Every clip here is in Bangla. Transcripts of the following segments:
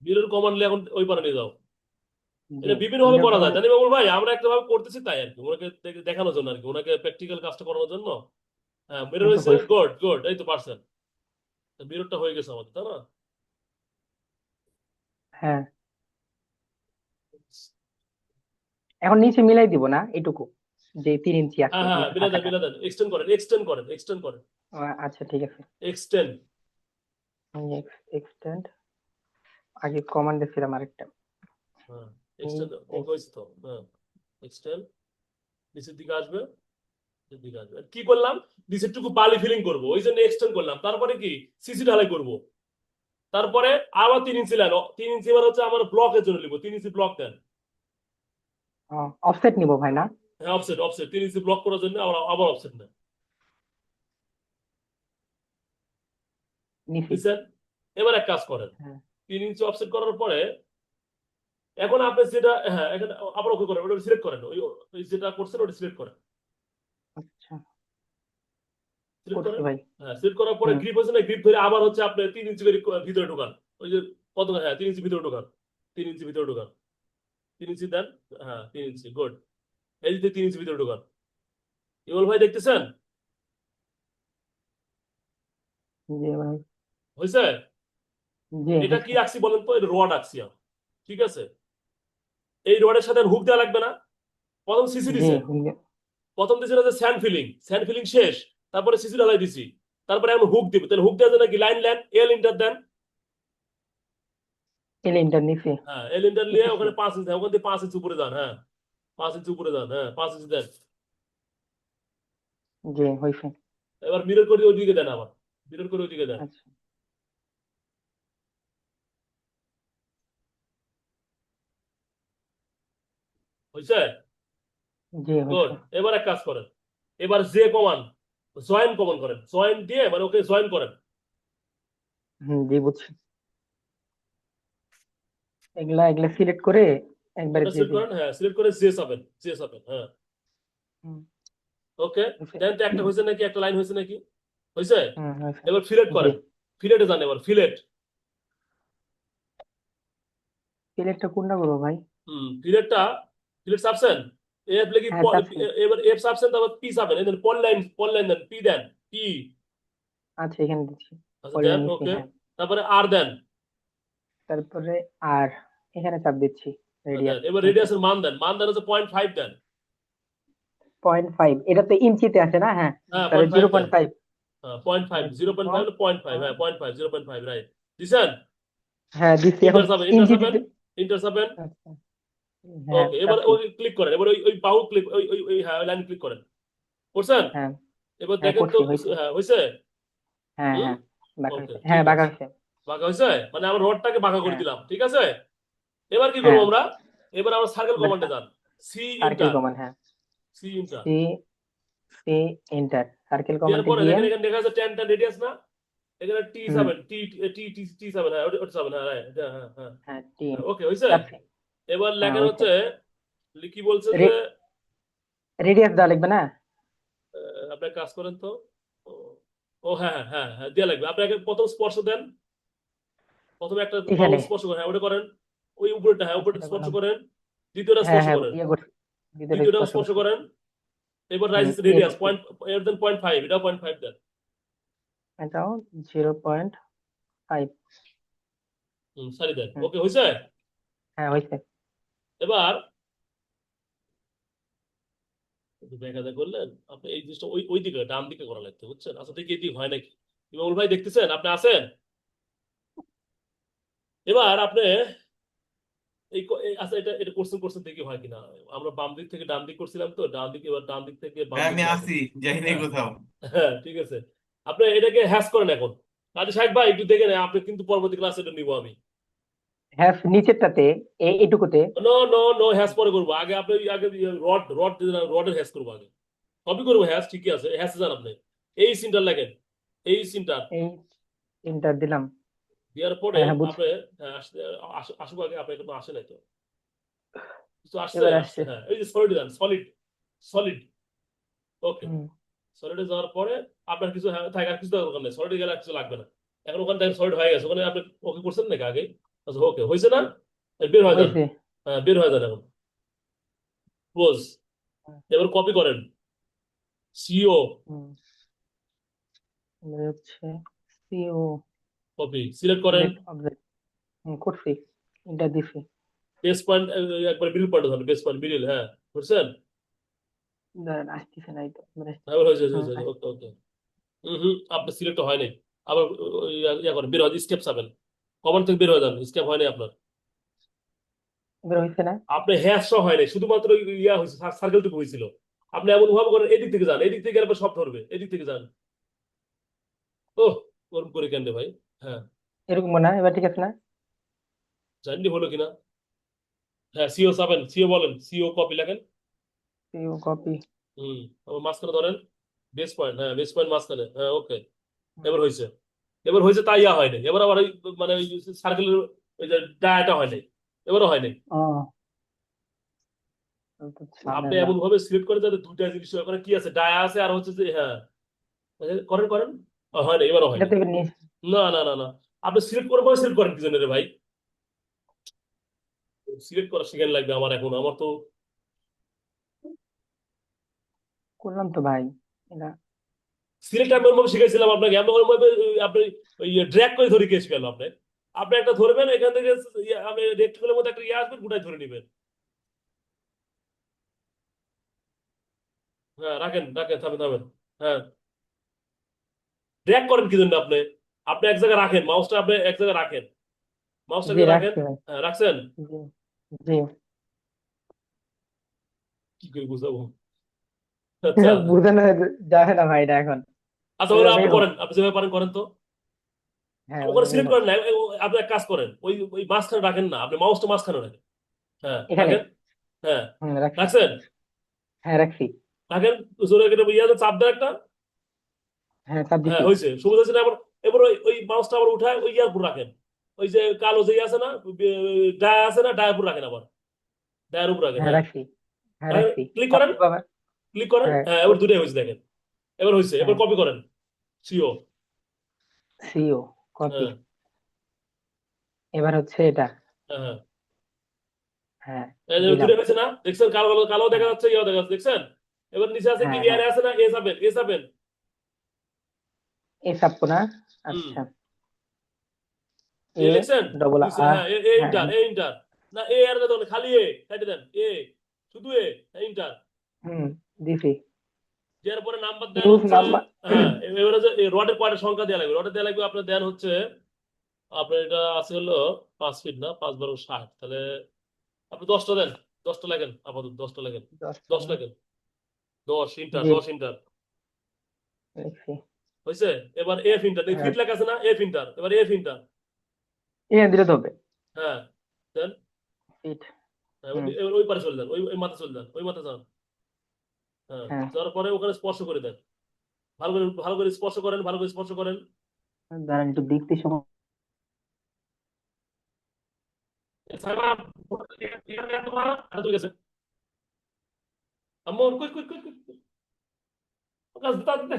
মিরর কমান্ড এখন ওই পারে নিয়ে যাও। জি এটা বিভিন্ন ভাবে মিরর করা যায় কমান্ড। জানি বাবুল ভাই, আমরা একটা ভাবে করতেছি তাই আর কি, ওনাকে দেখানোর জন্য আর কি, ওনাকে প্র্যাকটিক্যাল কাজটা করানোর জন্য। হ্যাঁ মিরর কিন্তু হয়েছে, হয়েছে। গুড গুড, এই তো পারছেন। মিররটা হয়ে গেছে আমাদের, তাই না? হ্যাঁ, এখন নিচে মিলাই দিব না এটুকু, যে 3 ইঞ্চি হ্যাঁ আছে হ্যাঁ নিচে মিলা দেন ফাঁকাটা। মিলা দেন, এক্সটেন্ড করেন এক্সটেন্ড করেন এক্সটেন্ড করেন আচ্ছা ঠিক আছে। এক্সটেন্ড। এক্সটেন্ড, আগে কমান্ড দিছিলাম আরেকটা। হ্যাঁ এই এক্সটেন্ড, ওকে হয়েছে তো, হ্যাঁ এক্সটেন্ড। নিচের দিকে আসবে, নিচের দিকে আসবে, কি করলাম, নিচেরটুকু বালি ফিলিং করবো ওই জন্য এক্সটেন্ড করলাম, তারপরে কি সিসি ঢালাই করবো, তারপরে আবার 3 ইঞ্চি লাইন, 3 ইঞ্চি এবার হচ্ছে আমার ব্লকের জন্য নিবো, 3 ইঞ্চি ব্লক দেন। অফসেট নিব ভাই না? হ্যাঁ অফসেট অফসেট, 3 ইঞ্চি ব্লক করার জন্য আবার আবার অফসেট নেন। নিছি। বুঝছেন? এবার এক কাজ করেন, হ্যাঁ। 3 ইঞ্চি অফসেট করার পরে এখন আপনি যেটা, হ্যাঁ এখানে আবার ওকে করেন, ওটা সিলেক্ট করেন, ওই যেটা করছেন ওটা সিলেক্ট করেন, আচ্ছা, সিলেক্ট করছি করেন। ভাই। হ্যাঁ সিলেক্ট করার পরে হুম। গ্রিপ হচ্ছে না, গ্রিপ ধরে আবার হচ্ছে আপনি 3 ইঞ্চি করে ভিতরে ঢোকান, ওই যে কত, হ্যাঁ 3 ইঞ্চি ভিতরে ঢোকান, 3 ইঞ্চি ভিতরে ঢোকান, 3 ইঞ্চি দেন। হ্যাঁ 3 ইঞ্চি, গুড। এই যে 3 ইঞ্চি ভিতরে ঢোকান, ইমল ভাই দেখতেছেন? জি ভাই। হয়েছে? জি এটা কি হয়েছে। আঁকছি বলেন তো, এটা রড আঁকছি আমি, ঠিক আছে? এই রডের সাথে হুক দেওয়া লাগবে না? প্রথম সিসি জি দিছেন, প্রথম দিছেন হচ্ছে স্যান্ড ফিলিং, স্যান্ড ফিলিং শেষ, তারপরে সিসি ঢালাই দিছি, তারপরে এখন হুক দিবে, তাহলে হুক দেওয়ার জন্য কি লাইন লেন এল ইন্টার দেন। সিলিন্ডার নিছি। হ্যাঁ এল ইন্টার নিয়ে নিতেছি। ওখানে 5 ইঞ্চি, ওখান থেকে 5 ইঞ্চি উপরে যান, হ্যাঁ 5 ইঞ্চি উপরে যান, হ্যাঁ 5 ইঞ্চি দেন। জি হয়েছে। এবার মিরর করে ওইদিকে দেন, আবার মিরর করে ওইদিকে দেন। আচ্ছা। হয়েছে? জি গুড। হয়েছে। এবার এক কাজ করেন, এবার যে কমান, জয়েন কমান করেন, জয়েন দিয়ে মানে ওকে জয়েন করেন। হুম, জি বুঝছি। এগুলা এগুলা সিলেক্ট করে একবারে ওটা দিয়ে সিলেক্ট দিই। করেন, হ্যাঁ সিলেক্ট করে জে চাপেন, জে চাপেন, হ্যাঁ। হুম, ওকে, হয়েছে। দেন তো একটা হয়েছে নাকি, একটা লাইন হয়েছে নাকি? হয়েছে? হুম, হয়েছে। এবার ফিলেট জি। করেন, ফিলেটে যান, এবার ফিলেট। সিলেক্টটা কোনটা করবো ভাই? ফিলেটটা, ফিলেট চাপছেন, এফ লেগে হ্যাঁ চাচ্ছি। এবার এফ চাপছেন, তারপর পি চাপেন, এই দেন পল লাইন দেন, পি দেন, পি। আচ্ছা এখানে দিচ্ছি। আচ্ছা পরে দেন, নিচ্ছি, ওকে। হ্যাঁ। তারপরে আর দেন। তারপরে আর, এখানে চাপ দিচ্ছি। দেন রেডিয়াস এবার ওকে। রেডিয়াসের মান দেন, মান দেন হচ্ছে 0.5 দেন। 0.5, এটা তো ইঞ্চিতে আছে না? হ্যাঁ। হ্যাঁ তাহলে 0.5 জিরো দেন। পয়েন্ট ফাইভ 0.5, 0.5 হলো 0.5, হ্যাঁ 0.5, 0.5, রাইট। দিছেন? হ্যাঁ দিচ্ছি, এখন ইন্টার চাপেন, ইন্টার ইঞ্চি চাপেন, দিতে। ইন্টার চাপেন। আচ্ছা। হ্যাঁ ওকে এবার চাচ্ছি। ওই ক্লিক করেন, এবার ওই ওই বাহু ক্লিক, ওই হ্যাঁ লাইন ক্লিক করেন, করছেন? হ্যাঁ। এবার হ্যাঁ দেখেন তো, করছি, হয়েছে। হ্যাঁ হয়েছে। হ্যাঁ হুম, হ্যাঁ, বাঁকা ওকে হয়েছে, ঠিক হ্যাঁ বাঁকা আছে, হয়েছে। বাঁকা হয়েছে, মানে আমরা রডটাকে বাঁকা করে হ্যাঁ। দিলাম, ঠিক আছে। এবার কি করবো হ্যাঁ, আমরা, এবার আমরা সার্কেল এবার কমান্ডে যান, সি সার্কেল ইন্টার, কমান্ড, হ্যাঁ। C enter. C, C enter, circle দেওয়ার কমান্ডে পরে গিয়ে। দেখেন এখানে দেখা যাচ্ছে 10 রেডিয়াস না, এখানে টি হুম। সেভেন, টি টি টি টি সেভেন, হ্যাঁ ওটা সেভেন, হ্যাঁ right, হ্যাঁ হ্যাঁ হ্যাঁ। হ্যাঁ টিম। ওকে হয়েছে। চাচ্ছি। এবার হ্যাঁ লেখেন হয়েছে। হচ্ছে, কি বলছে যে, রেডিয়াস দেওয়া লাগবে না? আপনি এক কাজ করেন তো, ও ও হ্যাঁ হ্যাঁ হ্যাঁ হ্যাঁ দেওয়া লাগবে, আপনাকে প্রথম স্পর্শ দেন, প্রথমে একটা বাহু এখানে। স্পর্শ করেন, হ্যাঁ ওটা করেন, ওই উপরেটা, হ্যাঁ আচ্ছা উপরেটা এটা স্পর্শ করলাম। করেন, দ্বিতীয়টা হ্যাঁ স্পর্শ হ্যাঁ করেন, ইয়ে করছি, ভিতরে দ্বিতীয়টা স্পর্শ স্পর্শ করছি। করেন। এবার হুম, রাইজ ইয়ে রেডিয়াস করছি। পয়েন্ট, এর দেন 0.5, এটাও 0.5 দেন। এটাও 0.5। সারি দেন, হুম। ওকে হয়েছে। হ্যাঁ হয়েছে। এবার একটু দেখা করলেন, আপনি এই জিনিসটা ওই ওই দিকে ডান দিকে করা লাগতো, বুঝছেন? আচ্ছা দেখি এদিকে হয় নাকি, ইমামুল ভাই দেখতেছেন, আপনি আছেন? এবার আপনি আচ্ছা এটা এটা কোশ্চেন কোশ্চেন দেখি হয় কিনা, আমরা বাম দিক থেকে ডান দিক করছিলাম তো, ডান দিকে, এবার ডান দিক থেকে বাম হ্যাঁ দিক আমি যাবো। আছি, যাই নাই হ্যাঁ কোথাও। হ্যাঁ ঠিক আছে, আপনি এটাকে হ্যাশ করেন এখন। কাজী সাহেব ভাই একটু দেখে নেন, আপনি কিন্তু পরবর্তী ক্লাসে এটা নিবো আমি। হ্যাঁ নিচেরটাতে, এইটুকুতে। নো নো নো, হ্যাশ পরে করবো, আগে আপনি আগে রড রড রডের হ্যাশ করবো আগে, সবই করবো হ্যাশ, ঠিকই আছে, হ্যাশ যান আপনি, এই সিনটার লাগেন, এই সিনটার এই তিনটা দিলাম। দেওয়ার পরে হ্যাঁ হ্যাঁ বুঝছি। আপনি, হ্যাঁ, আসুক আগে, আপনি কিন্তু আসে নাই তো, কিছু আসছে এবার আসছে, আসছে। হ্যাঁ এই যে সলিড দেন, সলিড, সলিড, ওকে। হুম। সলিডে যাওয়ার পরে আপনার কিছু, হ্যাঁ থাকে আর কিছু দরকার নেই, সলিডে গেলে আর কিছু লাগবে না। এখন ওখানে দেখেন সলিড হয়ে গেছে, ওখানে আপনি ওকে করছেন নাকি আগে? আচ্ছা ওকে, হয়েছে না? বের হয়ে যান। হয়েছে। হ্যাঁ, বের হয়ে যান এখন। ক্লোজ। এবার কপি করেন। সিও। হুম, এবার হচ্ছে সিও কপি সিলেক্ট করেন। সিলেক্ট অবজেক্ট করছি, এটা দিছি। বেস পয়েন্ট একবার মিডল পয়েন্ট ধরেন, বেস পয়েন্ট মিডল, হ্যাঁ বুঝছেন? দাঁড়ান, আসতেছে নাই তো মানে। এবার হয়েছে, হুম, হয়েছে, ওকে ওকে। আপনার সিলেক্ট হয়নি। আবার ইয়া করেন, বের হয় স্কেপ যাবেন। কমান্ড থেকে বের হয়ে যান, স্কেপ হয়নি আপনার। এবার হয়েছে না? আপনি হ্যাশ সহ হয়নি, শুধুমাত্র ইয়া হয়েছে, সার্কেলটুকু হয়েছিল। আপনি এমন ভাবে করেন, এদিক থেকে যান, এদিক থেকে গেলে আবার সব ধরবে, এদিক থেকে যান। ও, ওরকম করে কেন রে ভাই? হ্যাঁ, এরকম মনে হয়, এবার ঠিক আছে না? জানি হলো কিনা। হ্যাঁ, সিও যাবেন, সিও বলেন, সিও কপি লেখেন। সিও কপি। হুম, আবার মাঝখানে ধরেন। বেস পয়েন্ট, হ্যাঁ বেস পয়েন্ট মাঝখানে, হ্যাঁ ওকে। এবার হয়েছে। এবার হয়েছে, তাই ইয়া হয়নি, এবার আবার ওই মানে ওই সার্কেলের ওই যে ডায়াটা হয়নি। এবারও হয়নি। ও, তাহলে তো আপনি ঝামেলা। এমন ভাবে সিলেক্ট করেন যাতে দুইটা জিনিস হয়। ওখানে কি আছে, ডায়া আছে আর হচ্ছে যে, হ্যাঁ করেন করেন। হয়নি, এবারও এটা হয়নি। তো এবার না না না না, আপনি সিলেক্ট করার পরে সিলেক্ট করেন কি জন্য রে ভাই? সিলেক্ট করা শিখেন লাগবে আমার এখন, আমার তো। করলাম তো ভাই এটা। সিলেক্ট আমি ওরকম শিখাইছিলাম আপনাকে, আমি ওরকম ভাবে আপনি ওই ড্র্যাগ করে ধরে কেস পেলাম আপনি। আপনি একটা ধরবেন এখান থেকে, আমি রেক্টিকুলের মধ্যে একটা ইয়ে আসবেন, গোটায় ধরে নেবেন। হ্যাঁ, রাখেন রাখেন, থামেন থামেন। হ্যাঁ, ড্র্যাগ করেন কি জন্য আপনি? আপনি এক জায়গায় রাখেন মাউসটা, আপনি এক জায়গায় রাখেন। মাউসটা জি কিন্তু রাখেন। রাখছি ভাই। হ্যাঁ, রাখছেন। জি। জি। কি করে বুঝাবো? আচ্ছা। বোঝানো যাবে না ভাই এটা এখন। আচ্ছা, ওরা আপনি ওইভাবেই হোক। করেন, আপনি যেভাবে পারেন করেন তো। হ্যাঁ, ওখানে ওইভাবেই সিলেক্ট হোক। করেন না, আপনি এক কাজ করেন, ওই ওই মাঝখানে রাখেন না, আপনি মাউসটা মাঝখানে রাখেন। হ্যাঁ, এখানে। রাখেন। হ্যাঁ, হুম, রাখছি। রাখছেন। হ্যাঁ, রাখছি। রাখেন। জোরে করে ইয়াতে চাপ দেন একটা। হ্যাঁ, চাপ হ্যাঁ, দিছি। হয়েছে, সবুজ আছে না? এবার এবার ওই ওই মাউসটা আবার উঠায় ওই ইয়ার উপর রাখেন। ওই যে কালো যে ইয়ে আছে না, ডায়া আছে না, ডায়ের উপর রাখেন আবার। ডায়ের উপর রাখেন, হ্যাঁ, হ্যাঁ। রাখছি। হ্যাঁ, রাখছি। ক্লিক করেন। তারপর বাবা। ক্লিক করেন, হ্যাঁ, হ্যাঁ, এবার করছি। দুটোই হয়েছে দেখেন। এবার হয়েছে, এবার হ্যাঁ, কপি করেন। সিও। CO copy. হ্যাঁ এবার হচ্ছে এটা। হ্যাঁ হ্যাঁ। হ্যাঁ, এই যে দিলাম। দুটো হয়েছে না, দেখছেন? কালো কালো কালো দেখা হ্যাঁ, যাচ্ছে, ইয়া দেখা যাচ্ছে, দেখছেন? এবার নিচে আছে কি, হ্যাঁ, হ্যাঁ। এয়ারে আছে না, এ যাবেন, এ যাবেন। এ চাপবো না? হুম, আচ্ছা। এ এ লিখছেন। ডবল আ। হ্যাঁ, এ এ হ্যাঁ। ইন্টার, এ ইন্টার। না, এ আর দেন, খালি এ কেটে দেন, এ, শুধু এ, ইন্টার। হুম, দিছি। দেওয়ার পরে নাম্বার দেন ইউজ হচ্ছে। নাম্বার। হ্যাঁ, এবারে যে রডের কয়টা সংখ্যা দেওয়া লাগবে, রডের দেওয়া লাগবে আপনার দেন হচ্ছে। আপনার এটা আছে হলো 5 ফিট, না 5 × 12 = 60, তাহলে আপনি 10টা দেন। 10টা লাগেন, আপাতত 10টা লাগেন। 10টা 10 না? লাগেন। 10 ইন্টার, জি, 10 ইন্টার। লিখছি। হয়েছে। এবার এফ ইন্টার, হ্যাঁ, ফিট লেখা আছে না, এফ ইন্টার, এবার এফ ইন্টার। এখানে দিলে তো হবে। হ্যাঁ, দেন। ফিট। হ্যাঁ, হুম। এবার ওই পারে চলে যান, ওই ওই মাথা চলে যান, ওই মাথা যান। হ্যাঁ, হ্যাঁ, যাওয়ার পরে ওখানে স্পর্শ করে দেন। ভালো করে ভালো করে স্পর্শ করেন, ভালো করে স্পর্শ করেন। দাঁড়ান একটু দেখতে সময়। সাইমন, এখানে এত মারা, আর চলে গেছে। আম্মু, কই কই কই কই কই। কাজ দাও দে।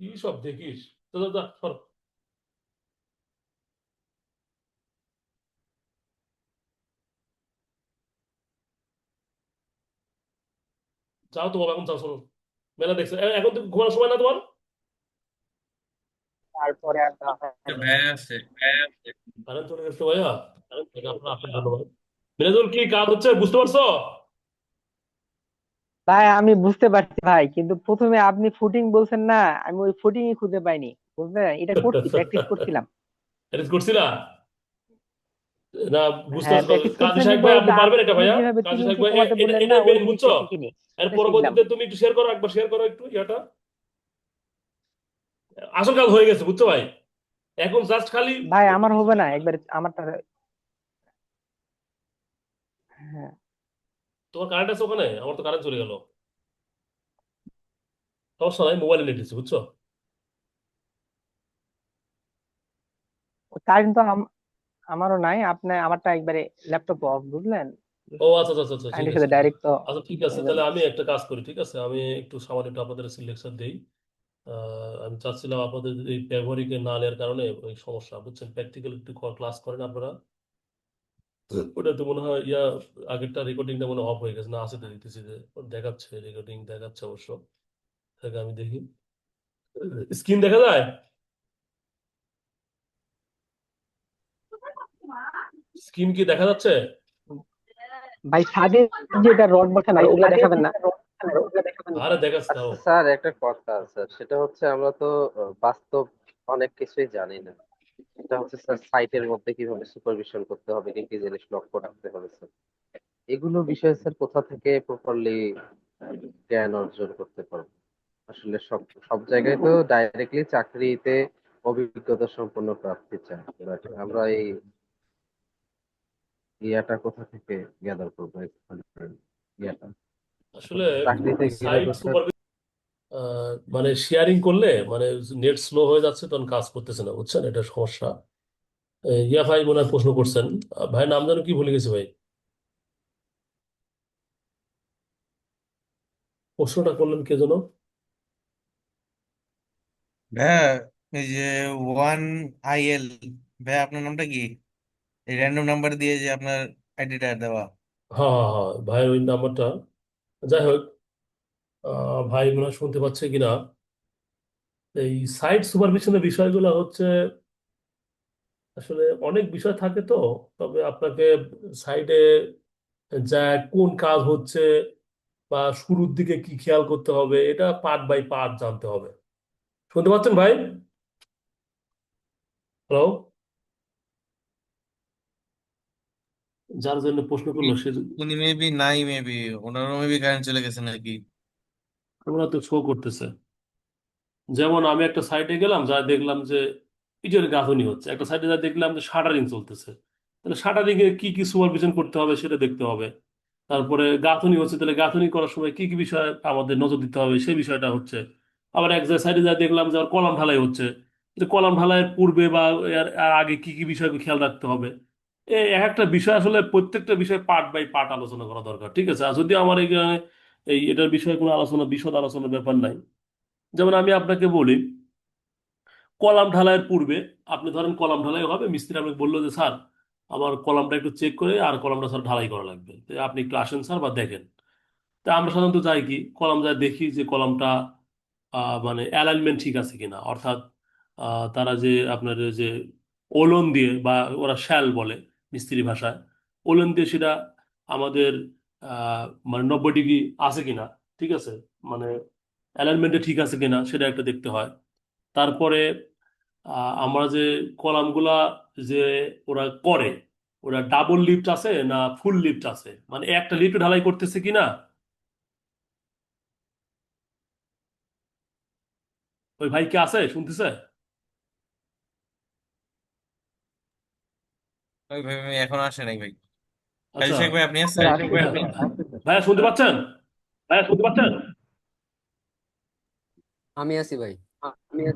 কি সব দেখিস? যা যা যা, সর। যাও তো বাবা, এখন যাও, শোনো। মেলা দেখছো, এখন তো ঘুমানোর সময় না তোমার? তারপরে আর দেওয়া হয়নি। কারেন্ট চলে গেছে ভাইয়া। ঠিক, আপনার আপনার ধন্যবাদ। মিরাজুল, কি কাজ হচ্ছে বুঝতে পারছো? ভাই আমি বুঝতে পারছি ভাই, কিন্তু প্রথমে আপনি ফুটিং বলছেন না, আমি ওই ফুটিংই খুঁজে পাইনি। বুঝলেন, এটা করছি, প্র্যাকটিস করছিলাম। ম্যানেজ করছিলা না? বুঝতে হ্যাঁ, পারছো? প্র্যাকটিস কাজী করছিলাম সাহেব কিন্তু ভাই, ওই আপনি যে পারবেন এটা আপনি ভাইয়া? যেভাবে কাজী তিন সাহেব ইঞ্চি ভাই, কমাতে বললেন না, এটাই ওই মেন, বুঝছো? জিনিসটা শিখিনি। এর এটা শিখলাম। পরবর্তীতে তুমি একটু শেয়ার করো, একবার শেয়ার করো একটু ইয়াটা। আসল কাজ হয়ে গেছে, বুঝছো ভাই? এখন জাস্ট খালি ভাই আমার কিছু হবে না, একটা। একবার আমারটা। হ্যাঁ, তোমার কারেন্ট আছে ওখানে? আমার তো কারেন্ট চলে গেল। সমস্যা নাই, মোবাইলে নেট দিচ্ছি, বুঝছো? কারেন্ট তো আমারও নাই, আপনি আমারটা একবারে ল্যাপটপ অফ, বুঝলেন। ও আচ্ছা আচ্ছা আচ্ছা, ঠিক কারেন্টের আছে সাথে ঠিক আছে। ডাইরেক্ট তো। আচ্ছা ঠিক আছে, এই জন্য। তাহলে আমি একটা কাজ করি, ঠিক আছে? আমি একটু সামান্য একটু আপনাদের সিলেকশন দিই। আমি চাচ্ছিলাম আপনাদের এই ব্যবহারিকে না নেওয়ার কারণে ওই সমস্যা, বুঝছেন, প্র্যাকটিক্যাল একটু ক্লাস করেন আপনারা। ওটা তো মনে হয় আগেরটা রেকর্ডিংটা মনে অফ হয়ে গেছে, না আছে তো দিতেছি যে দেখাচ্ছে, রেকর্ডিং দেখাচ্ছে অবশ্য। তাকে আমি দেখি, স্ক্রিন দেখা যায়, স্ক্রিন কি দেখা যাচ্ছে? ভাই ছাদে যেটা রড বসানো ওগুলা দেখাবেন না? আরে দেখাচ্ছে তাও। আচ্ছা স্যার, একটা কথা স্যার, সেটা হচ্ছে আমরা তো বাস্তব অনেক কিছুই জানি না। এটা হচ্ছে স্যার সাইটের মধ্যে কিভাবে সুপারভিশন করতে হবে, কি কি জিনিস লক্ষ্য রাখতে হবে স্যার, এগুলো বিষয়ে স্যার কোথা থেকে প্রপারলি জ্ঞান অর্জন করতে পারবো? আসলে সব সব জায়গায় তো ডাইরেক্টলি চাকরিতে অভিজ্ঞতা সম্পন্ন প্রার্থী চাই, বাট আমরা এই ইয়াটা কোথা থেকে গ্যাদার করবো, ইয়াটা আসলে চাকরিতে গেলে সাইট তো স্যার। সুপার মানে শেয়ারিং করলে মানে নেট স্লো হয়ে যাচ্ছে, তখন কাজ করতেছে না, বুঝছেন, এটা সমস্যা। ইয়া ভাই মনে হয় প্রশ্ন করছেন। ভাই নাম যেন কি ভুলে গেছি ভাই, প্রশ্নটা করলেন কে যেন? ভাইয়া, এই যে 1IL, ভাইয়া আপনার নামটা কি? এই র্যান্ডম নাম্বার দিয়ে যে আপনার আইডিটা দেওয়া। হ্যাঁ হ্যাঁ হ্যাঁ ভাই, ওই নাম্বারটা। যাই হোক, ভাই মনে হয় শুনতে পাচ্ছে কিনা। এই সাইট সুপারভিশনের বিষয়গুলো হচ্ছে আসলে অনেক বিষয় থাকে তো। তবে আপনাকে সাইডে যা কোন কাজ হচ্ছে বা শুরুর দিকে কি খেয়াল করতে হবে, এটা পার্ট বাই পার্ট জানতে হবে। শুনতে পাচ্ছেন ভাই? হ্যালো? যার জন্য প্রশ্ন করলো সে, উনি মেবি নাই, মেবি ওনারও মেবি কারেন্ট চলে গেছে নাকি। ওরা তো শো করতেছে। যেমন আমি একটা সাইটে গেলাম, যা দেখলাম যে ইটের গাঁথনি হচ্ছে, একটা সাইটে যা দেখলাম যে শাটারিং চলতেছে, তাহলে শাটারিং এ কি কি সুপারভিশন করতে হবে সেটা দেখতে হবে। তারপরে গাঁথনি হচ্ছে, তাহলে গাঁথনি করার সময় কি কি বিষয় আমাদের নজর দিতে হবে সেই বিষয়টা হচ্ছে। আবার এক সাইডে যা দেখলাম যে কলাম ঢালাই হচ্ছে, যে কলাম ঢালাইয়ের পূর্বে বা এর আগে কি কি বিষয়কে খেয়াল রাখতে হবে। এই এক একটা বিষয় আসলে প্রত্যেকটা বিষয় পার্ট বাই পার্ট আলোচনা করা দরকার, ঠিক আছে? আর যদি আমার এটার বিষয়ে কোনো আলোচনা, বিশদ আলোচনার ব্যাপার নাই। যেমন আমি আপনাকে বলি, কলাম ঢালাইয়ের পূর্বে আপনি ধরেন কলাম ঢালাই হবে, মিস্ত্রি আপনাকে বললো যে স্যার আমার কলামটা একটু চেক করে আর কলামটা স্যার ঢালাই করা লাগবে, তো আপনি একটু আসেন স্যার বা দেখেন। তা আমরা সাধারণত যাই কি, কলাম যায় দেখি যে কলামটা মানে অ্যালাইনমেন্ট ঠিক আছে কিনা, অর্থাৎ তারা যে আপনার যে ওলন দিয়ে বা ওরা শ্যাল বলে মিস্ত্রি ভাষায়, ওলন দিয়ে সেটা আমাদের মানে 90 ডিগ্রি আছে কিনা, ঠিক আছে, মানে অ্যালাইনমেন্টে ঠিক আছে কিনা সেটা একটা দেখতে হয়। তারপরে আমরা যে কলামগুলা যে ওরা করে, ওরা ডাবল লিফট আছে না ফুল লিফট আছে, মানে একটা লিফট ঢালাই করতেছে কিনা। ওই ভাই কি আছে, শুনতেছে? ওই ভাই ভাই এখন আসে নাই ভাই। কাজী আচ্ছা। শেখ ভাই আপনি স্যার আছেন? আসছে স্যার, আসছে স্যার। ভাইয়া শুনতে পাচ্ছেন? ভাইয়া শুনতে পাচ্ছেন? আমি আছি ভাই।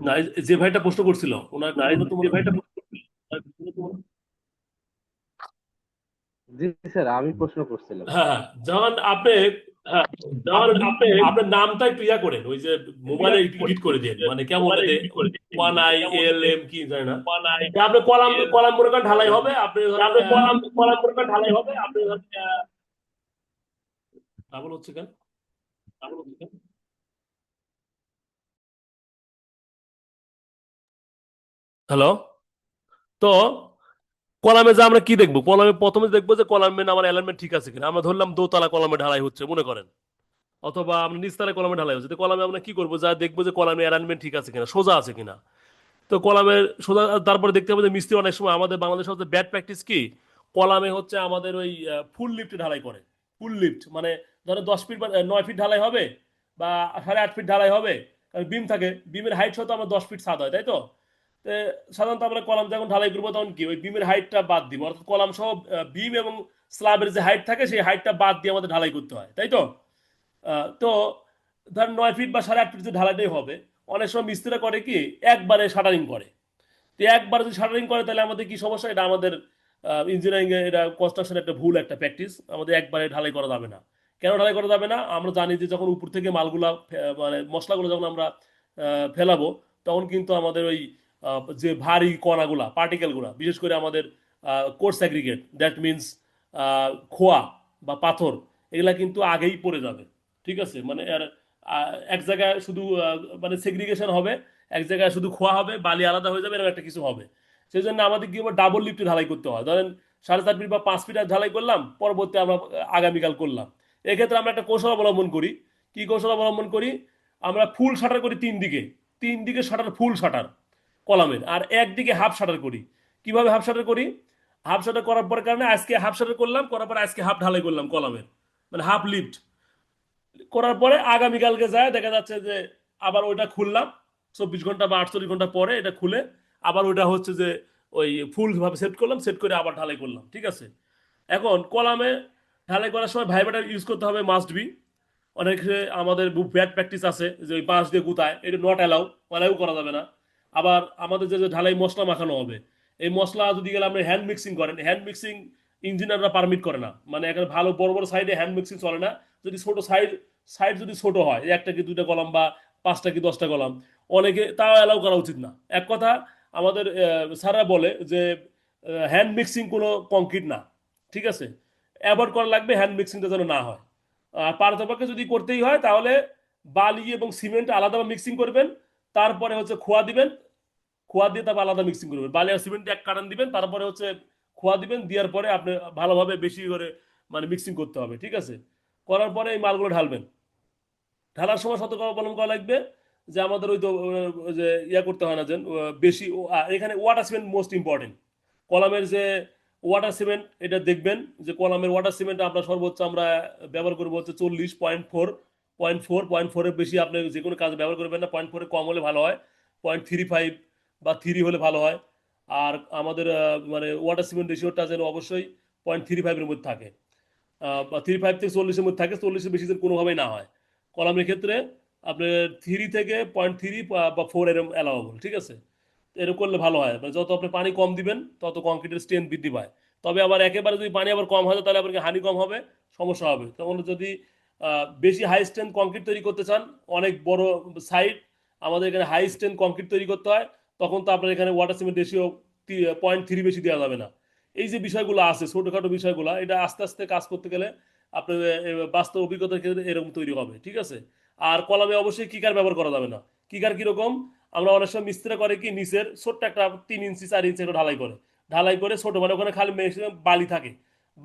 না, যে ভাইটা প্রশ্ন করছিল ওনার কোনো তো মনে জি স্যার, আমি প্রশ্ন করছিলাম। হ্যাঁ হ্যাঁ, যেমন আপনি, হ্যাঁ, আপনার নামটা একটু ইয়া করেন, ওই যে মোবাইলে এডিট করে দেন, মানে কেমন জানি 1ILM কি জানি না। তা আপনি কলাম কলাম মনে করেন ঢালাই হবে, আপনি ধরেন ডাবল হচ্ছে কেন? হ্যালো? তো কলামে যে আমরা কি দেখবো, কলামে প্রথমে দেখবো যে কলামে আমার অ্যালাইনমেন্ট ঠিক আছে কিনা। আমরা ধরলাম দোতলা কলামে ঢালাই হচ্ছে মনে করেন, অথবা আমরা নিচতলা কলামে ঢালাই হচ্ছে, তো কলামে আমরা কি করবো, যা দেখবো যে কলামে অ্যালাইনমেন্ট ঠিক আছে কিনা, সোজা আছে কিনা। তো কলামের সোজা, তারপরে দেখতে হবে যে মিস্ত্রি অনেক সময় আমাদের বাংলাদেশে হচ্ছে ব্যাড প্র্যাকটিস কি, কলামে হচ্ছে আমাদের ওই ফুল লিফট ঢালাই করে। ফুল লিফট মানে ধরো 10 ফিট বা 9 ফিট ঢালাই হবে বা 8.5 ফিট ঢালাই হবে, কারণ বিম থাকে, বিমের হাইট সহ তো আমরা 10 ফিট ছাদ হয়, তাই তো? তো সাধারণত আমরা কলাম যখন ঢালাই করবো তখন কি ওই বিমের হাইটটা বাদ দিব, অর্থাৎ কলাম সহ বিম এবং স্ল্যাবের যে হাইট থাকে সেই হাইটটা বাদ দিয়ে আমাদের ঢালাই করতে হয়, তাই তো? তো ধর 9 ফিট বা 8.5 ফিট যে ঢালাইটাই হবে, অনেক সময় মিস্ত্রিরা করে কি একবারে শাটারিং করে। তো একবার যদি শাটারিং করে তাহলে আমাদের কি সমস্যা, এটা আমাদের ইঞ্জিনিয়ারিং এ এটা কনস্ট্রাকশন একটা ভুল একটা প্র্যাকটিস, আমাদের একবারে ঢালাই করা যাবে না। কেন ঢালাই করা যাবে না? আমরা জানি যে যখন উপর থেকে মালগুলা মানে মশলাগুলো যখন আমরা ফেলাবো, তখন কিন্তু আমাদের ওই যে ভারী কণাগুলা পার্টিকেলগুলা, বিশেষ করে আমাদের কোর্স অ্যাগ্রিগেট, দ্যাট মিনস খোয়া বা পাথর, এগুলা কিন্তু আগেই পড়ে যাবে। ঠিক আছে, মানে আর এক জায়গায় শুধু মানে সেগ্রিগেশন হবে, এক জায়গায় শুধু খোয়া হবে, বালি আলাদা হয়ে যাবে, এরকম একটা কিছু হবে। সেই জন্য আমাদের কি হবে, ডাবল লিফটে ঢালাই করতে হয়। ধরেন 4.5 ফিট বা 5 ফিট ঢালাই করলাম, পরবর্তী আমরা আগামীকাল করলাম। এক্ষেত্রে আমরা একটা কৌশল অবলম্বন করি। কি কৌশল অবলম্বন করি? আমরা ফুল শাটার করি 3 দিকে, 3 দিকে শাটার, ফুল শাটার কলামের, আর একদিকে হাফ শাটার করি। কিভাবে হাফ শাটার করি? হাফ শাটার করার পর কারণে আজকে হাফ শাটার করলাম, করার পর আজকে হাফ ঢালাই করলাম কলামের, মানে হাফ লিফট করার পরে আগামীকালকে যায় দেখা যাচ্ছে যে আবার ওইটা খুললাম 24 ঘন্টা বা 48 ঘন্টা পরে এটা খুলে আবার ওইটা হচ্ছে যে ওই ফুল ভাবে সেট করলাম, সেট করে আবার ঢালাই করলাম। ঠিক আছে, এখন কলামে ঢালাই করার সময় ভাইব্রেটর ইউজ করতে হবে, মাস্ট বি। অনেকে আমাদের ব্যাড প্র্যাকটিস আছে যে ওই বাঁশ দিয়ে গুতায়, এটা নট অ্যালাউ, অ্যালাউ করা যাবে না। আবার আমাদের যে যে ঢালাই মশলা মাখানো হবে, এই মশলা যদি গেলে আপনি হ্যান্ড মিক্সিং করেন, হ্যান্ড মিক্সিং ইঞ্জিনিয়াররা পারমিট করে না, মানে এখানে ভালো বড় বড় সাইডে হ্যান্ড মিক্সিং চলে না। যদি ছোট সাইড, সাইড যদি ছোট হয়, একটা কি 2টা কলাম বা 5টা কি 10টা কলাম, অনেকে তাও অ্যালাউ করা উচিত না। এক কথা, আমাদের স্যাররা বলে যে হ্যান্ড মিক্সিং কোনো কংক্রিট না। ঠিক আছে, অ্যাভয়েড করা লাগবে হ্যান্ড মিক্সিংটা যেন না হয়। আর পারতপক্ষে যদি করতেই হয় তাহলে বালি এবং সিমেন্ট আলাদা মিক্সিং করবেন, তারপরে হচ্ছে খোয়া দিবেন, খোয়া দিয়ে তারপর আলাদা মিক্সিং করবেন, বালি আর সিমেন্ট এক কাটান দিবেন, তারপরে হচ্ছে খোয়া দিবেন, দেওয়ার পরে আপনি ভালোভাবে বেশি করে মানে মিক্সিং করতে হবে। ঠিক আছে, করার পরে এই মালগুলো ঢালবেন। ঢালার সময় সতর্ক অবলম্বন করা লাগবে যে আমাদের ওই তো ওই যে ইয়া করতে হয় না যেন বেশি এখানে ওয়াটার সিমেন্ট মোস্ট ইম্পর্টেন্ট। কলামের যে ওয়াটার সিমেন্ট, এটা দেখবেন যে কলামের ওয়াটার সিমেন্ট আমরা সর্বোচ্চ আমরা ব্যবহার করবো হচ্ছে 40.4, 0.4 বেশি আপনি যে কোনো কাজ ব্যবহার করবেন না, 0.4 কম হলে ভালো হয়, 0.35 বা 3 হলে ভালো হয়। আর আমাদের মানে ওয়াটার সিমেন্ট রেশিওটা যেন অবশ্যই 0.35-এর মধ্যে থাকে, বা 35 থেকে 40-এর মধ্যে থাকে, 40-এর বেশি যেন কোনোভাবেই না হয়। কলামের ক্ষেত্রে আপনার 3 থেকে 0.3 বা 4 এরকম অ্যালাউবল। ঠিক আছে, এরকম করলে ভালো হয়, মানে যত আপনি পানি কম দিবেন তত কংক্রিটের স্ট্রেংথ বৃদ্ধি পায়। তবে আবার একেবারে যদি পানি আবার কম হয় তাহলে আবার কি হানি কম হবে, সমস্যা হবে। তখন যদি বেশি হাই স্ট্রেংথ কংক্রিট তৈরি করতে চান, অনেক বড় সাইড, আমাদের এখানে হাই স্ট্রেংথ কংক্রিট তৈরি করতে হয়, তখন তো আপনার এখানে ওয়াটার সিমেন্ট রেশিও 0.3 বেশি দেওয়া যাবে না। এই যে বিষয়গুলো আছে ছোটখাটো বিষয়গুলো, এটা আস্তে আস্তে কাজ করতে গেলে আপনার বাস্তব অভিজ্ঞতার ক্ষেত্রে এরকম তৈরি হবে। ঠিক আছে, আর কলমে অবশ্যই কিকার ব্যবহার করা যাবে না। কিকার কিরকম? আমরা অনেক সময় মিস্ত্রি করে কি নিচের ছোট্ট একটা 3 ইঞ্চি 4 ইঞ্চি একটা ঢালাই করে, ঢালাই করে ছোট, মানে ওখানে খালি বালি থাকে,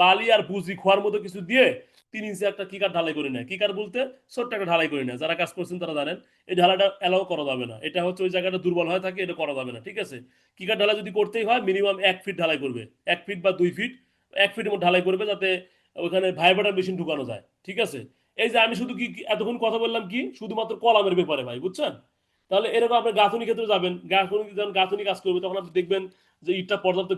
বালি আর বুজি খোয়ার মতো কিছু দিয়ে 3 ইঞ্চি একটা কিকার ঢালাই করে নেয়। কিকার বলতে ছোট্ট একটা ঢালাই করে নেয়, যারা কাজ করছেন তারা জানেন। এই ঢালাইটা অ্যালাউ করা যাবে না, এটা হচ্ছে ওই জায়গাটা দুর্বল হয়ে থাকে, এটা করা যাবে না। ঠিক আছে, কিকার ঢালাই যদি করতেই হয় মিনিমাম 1 ফিট ঢালাই করবে, 1 ফিট বা 2 ফিট, 1 ফিটের মধ্যে ঢালাই করবে যাতে ওখানে ভাইব্রেটর মেশিন ঢুকানো যায়। ঠিক আছে, এই যে আমি শুধু এতক্ষণ কথা বললাম কি শুধুমাত্র কলামের ব্যাপারে ভাই, বুঝছেন? তাহলে এরকম আপনি গাঁথুনি ক্ষেত্রে যাবেন, গাঁথুনি যখন গাঁথুনি কাজ করবে তখন আপনি দেখবেন যে ইটটা পর্যাপ্ত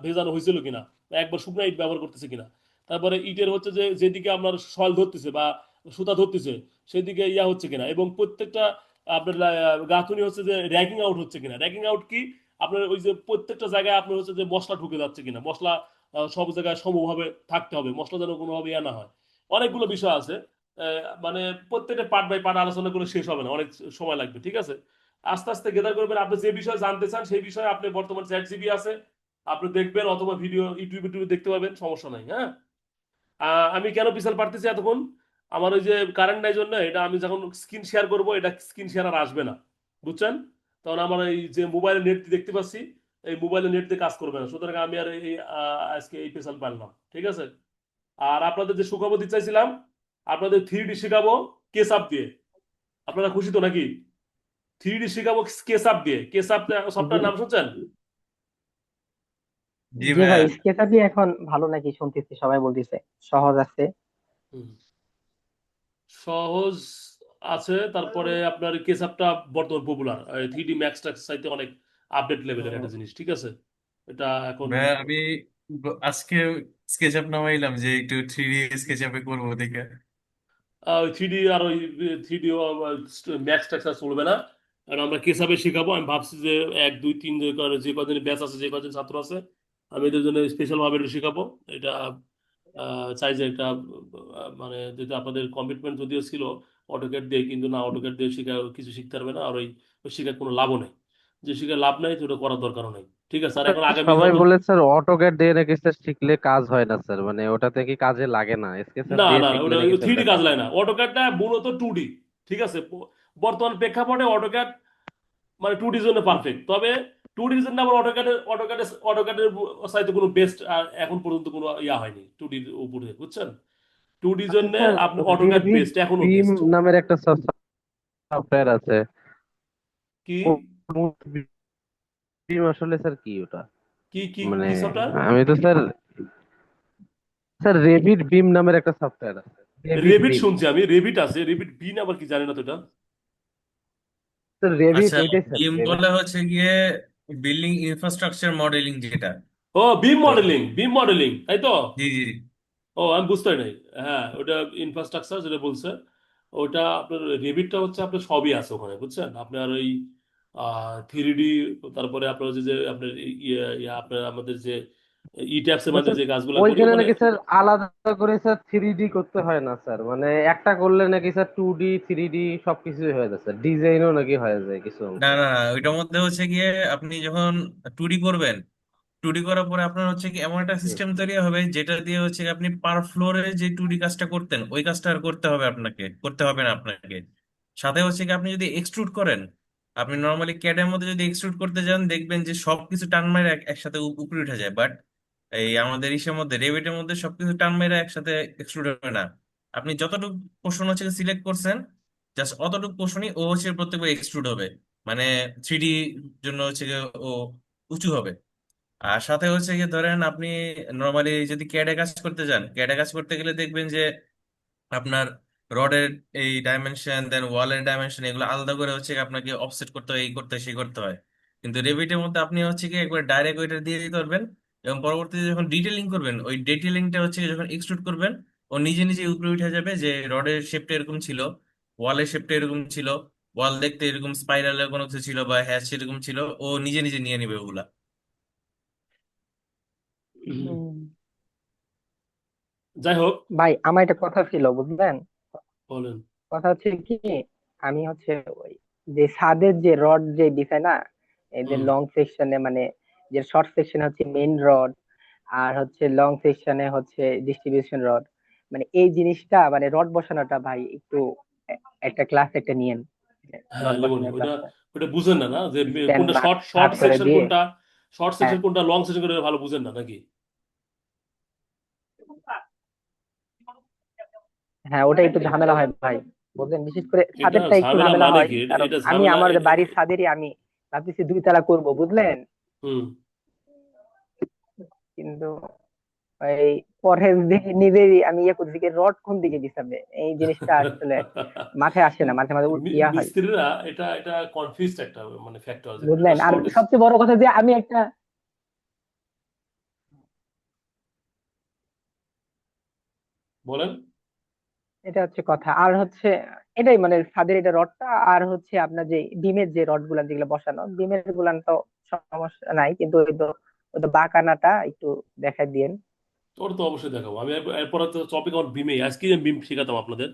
ভেজানো হয়েছিল কিনা, বা একবার শুকনো ইট ব্যবহার করতেছে কিনা। তারপরে ইটের হচ্ছে যে যেদিকে আপনার সয়েল ধরতেছে বা সুতা ধরতেছে সেদিকে ইয়া হচ্ছে কিনা, এবং প্রত্যেকটা আপনার গাঁথুনি হচ্ছে যে র্যাকিং আউট হচ্ছে কিনা। র্যাকিং আউট কি? আপনার ওই যে প্রত্যেকটা জায়গায় আপনার হচ্ছে যে মশলা ঢুকে যাচ্ছে কিনা, মশলা সব জায়গায় সমভাবে থাকতে হবে, মশলা যেন কোনোভাবে ইয়া না হয়। অনেকগুলো বিষয় আছে, মানে প্রত্যেকটা পার্ট বাই পার্ট আলোচনা করে শেষ হবে না, অনেক সময় লাগবে। ঠিক আছে, আস্তে আস্তে গেদার করবেন। আপনি যে বিষয়ে জানতে চান সেই বিষয়ে আপনি বর্তমান চ্যাট জিবি আছে, আপনি দেখবেন, অথবা ভিডিও ইউটিউবে দেখতে পাবেন, সমস্যা নাই। হ্যাঁ, আমি কেন পিছাল পারতেছি এতক্ষণ? আমার ওই যে কারেন্ট নাই জন্য, এটা আমি যখন স্ক্রিন শেয়ার করব এটা স্ক্রিন শেয়ার আর আসবে না, বুঝছেন? তখন আমার এই যে মোবাইলে নেট দেখতে পাচ্ছি, এই মোবাইলে নেট দিয়ে কাজ করবে না, সুতরাং আমি আর এই আজকে এই পেশাল পারলাম। ঠিক আছে, আর আপনাদের যে সুখবর দিতে চাইছিলাম, আপনাদের 3D শেখাবো কেসআপ দিয়ে। আপনারা খুশি তো নাকি? 3D শেখাবো কেসআপ দিয়ে, কেসআপ জি, সফটওয়্যার নাম শুনছেন? জি জি ভাই, ভাইয়া। স্কেচাপই এখন ভালো নাকি শুনতেছি, সবাই বলতেছে সহজ আছে। হুম, সহজ আছে, তারপরে আপনার কেসআপটা বর্তমান পপুলার, 3D ম্যাক্সটা চাইতে অনেক আপডেট লেভেলের একটা জিনিস। ঠিক আছে, এটা এখন ভাইয়া আমি আজকে স্কেচ আপ নামাইলাম যে একটু 3D স্কেচ আপে করবো দেখে। ওই 3D আর ওই 3D ম্যাক্স স্ট্রাকচার চলবে না, কারণ আমরা কেসআপে শেখাবো। আমি ভাবছি যে 1 2 3 যে কদিন ব্যাচ আছে, যে কদিন ছাত্র আছে, আমি এদের জন্য স্পেশাল ভাবে এটা শেখাবো। এটা চাই যে একটা মানে যেটা আপনাদের কমিটমেন্ট যদিও ছিল অটোক্যাড দিয়ে, কিন্তু না, অটোক্যাড দিয়ে শিখা কিছু শিখতে পারবে না, আর ওই ওই শিখার কোনো লাভও নেই। যে শিখে লাভ নাই তো ওটা করার দরকারও নেই। ঠিক আছে, আর এখন আগামী সবাই যত, বলে স্যার অটোক্যাড দিয়ে নাকি স্যার শিখলে কাজ হয় না স্যার, মানে ওটাতে কি কাজে লাগে না, স্কেচার না দিয়ে না না, শিখলে ওটা নাকি স্যার 3D বেটার কাজ লাগে হয়। না, অটোক্যাডটা মূলত 2D। ঠিক আছে, বর্তমান প্রেক্ষাপটে অটোক্যাড মানে 2D জন্য পারফেক্ট, তবে 2D জন্য আবার অটোক্যাডের সাইতে কোনো বেস্ট এখন পর্যন্ত কোনো ইয়া হয়নি 2D উপরে, বুঝছেন? 2D আচ্ছা জন্য স্যার, আপনি অটোক্যাড রেভিট বেস্ট, এখনো বিম বেস্ট। নামের একটা সফটওয়্যার আছে। কি বিম আসলে স্যার কি ওটা? কি কি মানে কি সফটওয়্যার? আমি তো স্যার, স্যার রেভিট বিম নামের একটা সফটওয়্যার আছে, রেভিট রেভিট বিম। শুনছি আমি, রেভিট আছে, রেভিট বিন আবার কি জানি না তো এটা। স্যার রেভিট আচ্ছা, ওইটাই স্যার, বিম রেভিট। বলে হচ্ছে গিয়ে বিল্ডিং ইনফ্রাস্ট্রাকচার মডেলিং যেটা। ও বিম তো মডেলিং, বিম মডেলিং, তাই তো? জি জি ও আমি বুঝতে পারি নাই। হ্যাঁ, ওটা ইনফ্রাস্ট্রাকচার যেটা বলছে, ওটা আপনার রেভিটটা হচ্ছে আপনার সবই আছে ওখানে, বুঝছেন? আপনার ওই 3D, তারপরে আপনার যে যে আপনার আপনার আমাদের যে ই ট্যাক্সের না মাঝে স্যার, যে কাজগুলো করি ওইখানে ওখানে। নাকি স্যার আলাদা করে স্যার 3D করতে হয় না স্যার, মানে একটা করলে নাকি স্যার 2D 3D সবকিছুই হয়ে যায় স্যার, ডিজাইনও নাকি হয়ে যায় কিছু না অংশে। না না, ওইটার মধ্যে হচ্ছে গিয়ে আপনি যখন টুডি করবেন, টুডি করার পরে আপনার হচ্ছে কি এমন একটা হুম। সিস্টেম তৈরি হবে যেটা দিয়ে হচ্ছে কি আপনি পার ফ্লোরে যে টুডি কাজটা করতেন ওই কাজটা আর করতে হবে আপনাকে, করতে হবে না আপনাকে। সাথে হচ্ছে কি আপনি যদি এক্সট্রুড করেন, আপনি নর্মালি ক্যাড এর মধ্যে যদি এক্সট্রুড করতে যান দেখবেন যে সবকিছু টান মেরে একসাথে উপরে উঠে যায়, বাট এই আমাদের ইসের মধ্যে রেভিটের মধ্যে সবকিছু টান মেরে একসাথে এক্সট্রুড হবে না। আপনি যতটুকু পোর্শন হচ্ছে সিলেক্ট করছেন, জাস্ট অতটুকু পোর্শনই ও হচ্ছে প্রত্যেকবার এক্সট্রুড হবে, মানে 3D জন্য হচ্ছে গিয়ে ও উঁচু হবে। আর সাথে হচ্ছে গিয়ে ধরেন আপনি নর্মালি যদি ক্যাডে কাজ করতে যান, ক্যাডে কাজ করতে গেলে দেখবেন যে আপনার রডের এই ডাইমেনশন দেন ওয়ালের ডাইমেনশন এগুলো আলাদা করে হচ্ছে গিয়ে আপনাকে অফসেট করতে হয়, এই করতে হয়, সেই করতে হয়। কিন্তু রেভিটের মধ্যে আপনি হচ্ছে কি একবার ডাইরেক্ট ওইটা দিয়ে দিতে পারবেন, এবং পরবর্তীতে যখন ডিটেলিং করবেন ওই ডিটেলিংটা হচ্ছে গিয়ে যখন এক্সট্রুড করবেন ও নিজে নিজে উপরে উঠে যাবে যে রডের শেপটা এরকম ছিল, ওয়ালের শেপটা এরকম ছিল, ওয়াল দেখতে এরকম স্পাইরালের কোনো কিছু ছিল বা হ্যাশ এরকম ছিল, ও নিজে নিজে নিয়ে নিবে ওগুলা। হুম। যাই হোক, ভাই আমার একটা কথা ছিল বুঝলেন, বলেন। কথা হচ্ছে কি, আমি হচ্ছে ওই যে ছাদের যে রড যে দিছে না, এই যে হুম। লং সেকশনে মানে যে শর্ট সেকশনে হচ্ছে মেইন রড, আর হচ্ছে লং সেকশনে হচ্ছে ডিস্ট্রিবিউশন রড, মানে এই জিনিসটা মানে রড বসানোটা ভাই একটু একটা ক্লাস একটা নিয়েন, হ্যাঁ, রড লিমনে বসানোর ওটা, ক্লাসটা। ওটা বুঝেন না, না যে স্ট্যান্ড কোনটা ভাগ শর্ট ভাগ শর্ট করে সেকশন দিয়ে, কোনটা, শর্ট হ্যাঁ সেকশন কোনটা, লং সেকশন কোনটা, ভালো বুঝেন না নাকি? হ্যাঁ, ওটা একটু ঝামেলা হয় ভাই, বুঝলেন, বিশেষ করে এটা ছাদেরটা একটু ঝামেলা ঝামেলা মানে হয়, কি? কারণ এটা আমি ঝামেলা আমার যে বাড়ির ছাদেরই আমি ভাবতেছি 2 তলা করব বুঝলেন, হুম। কিন্তু এই পরে দেখি নিজেই আমি ইয়ে করছি কি রড কোন দিকে বিছাবে, এই জিনিসটা আসলে মাথায় আসে না, মাঝে মাঝে ইয়া হয়, মিস্ত্রিরা এটা এটা কনফিউজড একটা মানে ফ্যাক্টর, যে কোনটা বুঝলেন। আর শর্টেজ। সবচেয়ে বড় কথা যে আমি একটা, বলেন। এটা হচ্ছে কথা, আর হচ্ছে এটাই মানে ছাদের এটা রডটা, আর হচ্ছে আপনার যে ডিমের যে রড গুলা যেগুলো বসানো, ডিমের গুলান তো সমস্যা নাই, কিন্তু ওই তো বাঁকানাটা একটু দেখাই দিয়েন। ওটা তো অবশ্যই দেখাবো আমি, এরপরে তো টপিক আমার বিমে, আজকে আমি বিম শেখাতাম আপনাদের।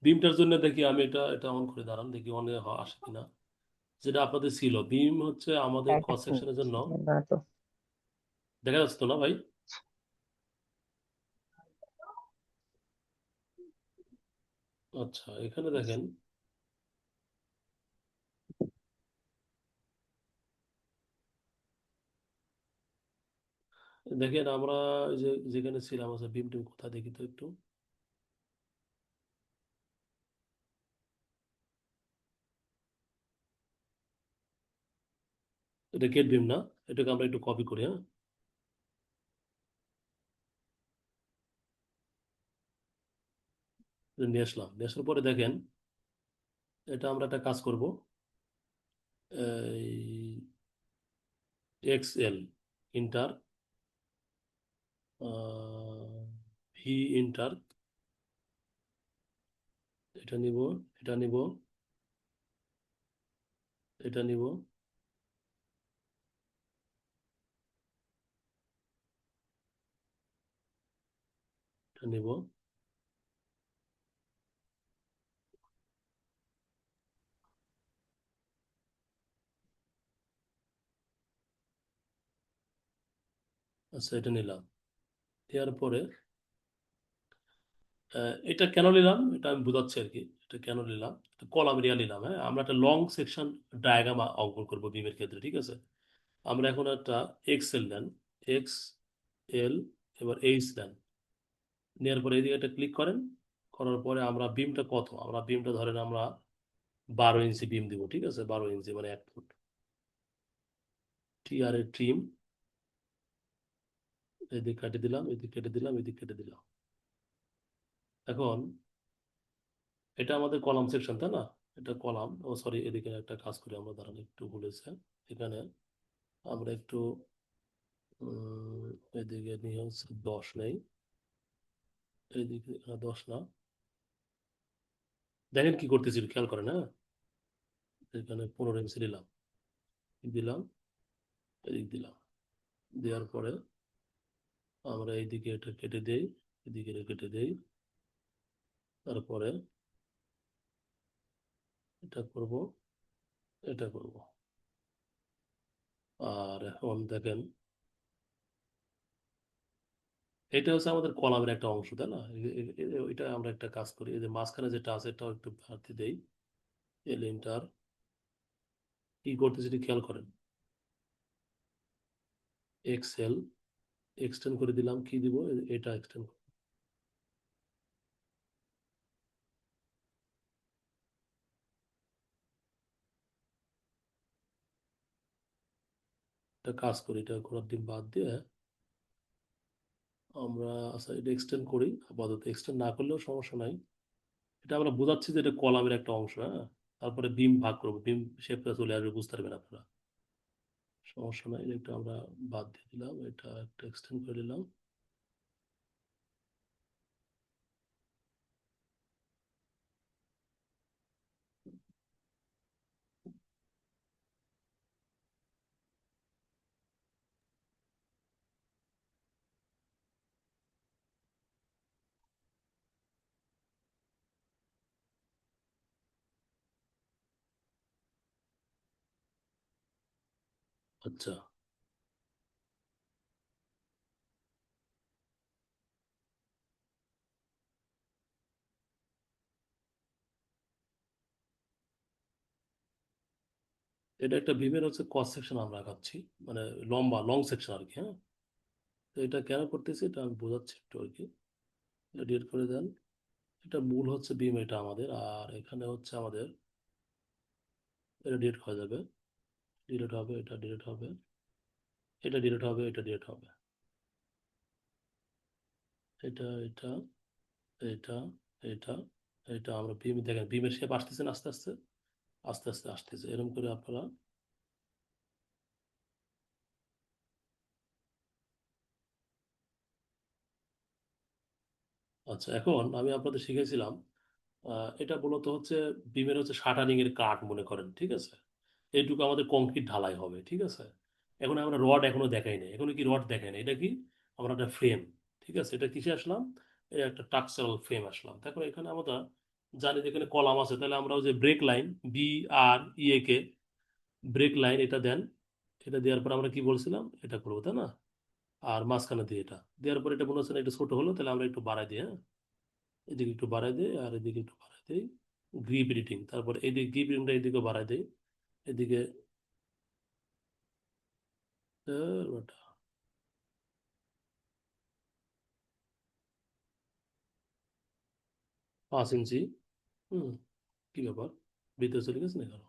বিমটার জন্য দেখি আমি এটা এটা অন করে দাঁড়ান, দেখি অনে আসে কিনা। যেটা আপনাদের ছিল বিম হচ্ছে আমাদের এক ক্রস সেকশনের জন্য। মিনিট, না তো। দেখা যাচ্ছে তো না ভাই? আচ্ছা, এখানে দেখেন, দেখেন আমরা যে যেখানে ছিলাম, আচ্ছা বিম টিম কোথায় দেখি তো একটু। এটা গেট বিম না? এটাকে আমরা একটু কপি করি, হ্যাঁ, এটা নিয়ে আসলাম, নিয়ে আসার পরে দেখেন, এটা আমরা একটা কাজ করব, এই এক্সএল ইন্টার, ভি ইন্টার, এটা নিব, এটা নিব, এটা নিব, এটা নিব, আচ্ছা এটা নিলাম, দেওয়ার পরে এটা কেন নিলাম এটা আমি বোঝাচ্ছি আর কি। এটা কেন নিলাম, কলাম এরিয়া নিলাম। হ্যাঁ, আমরা একটা লং সেকশন ডায়াগ্রাম অঙ্কন করবো বিমের ক্ষেত্রে, ঠিক আছে। আমরা এখন একটা এক্সেল নেন, এক্স এল, এবার এইচ দেন, নেওয়ার পরে এইদিকে একটা ক্লিক করেন। করার পরে আমরা বিমটা কত, আমরা বিমটা ধরেন আমরা 12 ইঞ্চি বিম দিব, ঠিক আছে, 12 ইঞ্চি মানে 1 ফুট। টিআর এর ট্রিম, এদিকে কেটে দিলাম, এদিকে কেটে দিলাম, এদিকে কেটে দিলাম। এখন এটা আমাদের কলাম সেকশন, তাই না? এটা কলাম, ও সরি, এদিকে একটা কাজ করি আমরা, দাঁড়ান একটু ভুলেছে। এখানে আমরা একটু উম, এদিকে নিয়ে হচ্ছে 10 নেই, এইদিকে 10 না। দেখেন কি করতেছি, খেয়াল করেন। হ্যাঁ, এখানে 15 ইঞ্চি নিলাম, দিলাম, এদিক দিলাম, দেওয়ার পরে আমরা এইদিকে এটা কেটে দেই, এদিকে এটা কেটে দেই, তারপরে এটা করব, এটা করব। আর এখন দেখেন, এটা হচ্ছে আমাদের কলামের একটা অংশ, তাই না? এটা আমরা একটা কাজ করি, এই যে মাঝখানে যেটা আছে এটাও একটু বাড়তি দেই, এই লিনটার কি করতেছি সেটা খেয়াল করেন। এক্সেল এক্সটেন্ড করে দিলাম, কি দিব, এটা এক্সটেন্ড, একটা কাজ করি, এটা ঘোরার ডিম বাদ দিয়ে আমরা, আচ্ছা এটা এক্সটেন্ড করি আপাতত, এক্সটেন্ড না করলেও সমস্যা নাই। এটা আমরা বোঝাচ্ছি যে এটা কলামের একটা অংশ। হ্যাঁ, তারপরে বিম ভাগ করবো, বিম শেপটা চলে আসবে, বুঝতে পারবেন আপনারা, সমস্যা নাই। এটা আমরা বাদ দিয়ে দিলাম, এটা একটা এক্সটেন্ড করে দিলাম। আচ্ছা, এটা একটা বিমের হচ্ছে ক্রস সেকশন আমরা আঁকাচ্ছি, মানে লম্বা লং সেকশন আর কি। হ্যাঁ, তো এটা কেন করতেছি এটা আমি বোঝাচ্ছি একটু আর কি। এটা ডিলিট করে দেন, এটা মূল হচ্ছে বিম এটা আমাদের, আর এখানে হচ্ছে আমাদের, এটা ডিলিট হয়ে যাবে, ডিলিট হবে, এটা ডিলিট হবে, এটা ডিলিট হবে, এটা ডিলিট হবে, এটা এটা এটা এটা আমরা বিম, দেখেন বিমের শেপ আসতেছে না, আস্তে আস্তে আস্তে আস্তে আসতেছে, এরকম করে আপনারা। আচ্ছা, এখন আমি আপনাদের শিখেছিলাম, এটা মূলত হচ্ছে বিমের হচ্ছে শাটারিং এর কাঠ মনে করেন, ঠিক আছে। এইটুকু আমাদের কংক্রিট ঢালাই হবে, ঠিক আছে। এখন আমরা রড এখনো দেখাই নাই, এখনো কি রড দেখাই নাই, এটা কি, আমরা একটা ফ্রেম, ঠিক আছে। এটা কিসে আসলাম, এই একটা টাক্সাল ফ্রেম আসলাম। দেখো এখানে আমরা জানি যে এখানে কলাম আছে, তাহলে আমরা ওই যে break line, BREAK, break line এটা দেন। এটা দেওয়ার পর আমরা কি বলছিলাম, এটা করবো, তাই না? আর মাঝখানে দিয়ে এটা দেওয়ার পর এটা মনে হচ্ছে না এটা ছোট হলো, তাহলে আমরা একটু বাড়াই দিই। হ্যাঁ, এদিকে একটু বাড়াই দিই, আর এদিকে একটু বাড়াই দিই, গ্রিপ এডিটিং, তারপর এদিকে গ্রিপ এডিটিংটা এদিকে বাড়াই দিই, এদিকে 5 ইঞ্চি। হুম, কি ব্যাপার, ভিতরে চলে গেছে না কেন?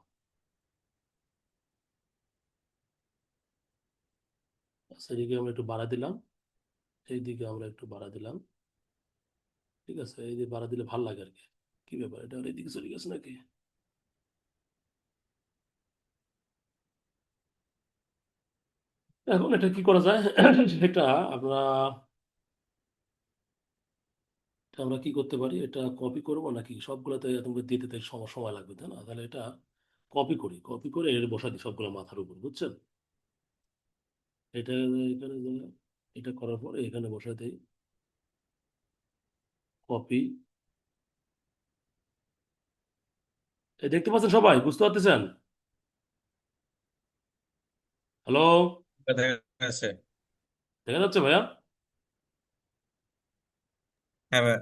আচ্ছা, এদিকে আমরা একটু বাড়াই দিলাম, এইদিকে আমরা একটু বাড়াই দিলাম, ঠিক আছে, এই যে বাড়াই দিলে ভালো লাগে আর কি। কি ব্যাপার, এটা আর এদিকে চলে গেছে নাকি? এখন এটা কি করা যায়, সেটা আমরা, আমরা কি করতে পারি, এটা কপি করবো নাকি সবগুলোতে তোমাকে দিতে দিতে সময় সময় লাগবে, তাই না? তাহলে এটা কপি করি, কপি করে এর বসা দিই সবগুলো মাথার উপর, বুঝছেন? এটা এখানে এটা করার পরে এখানে বসা দিই, কপি। এই দেখতে পাচ্ছেন সবাই, বুঝতে পারতেছেন? হ্যালো, দেখা গেছে। দেখা যাচ্ছে ভাইয়া? হ্যাঁ ভাই।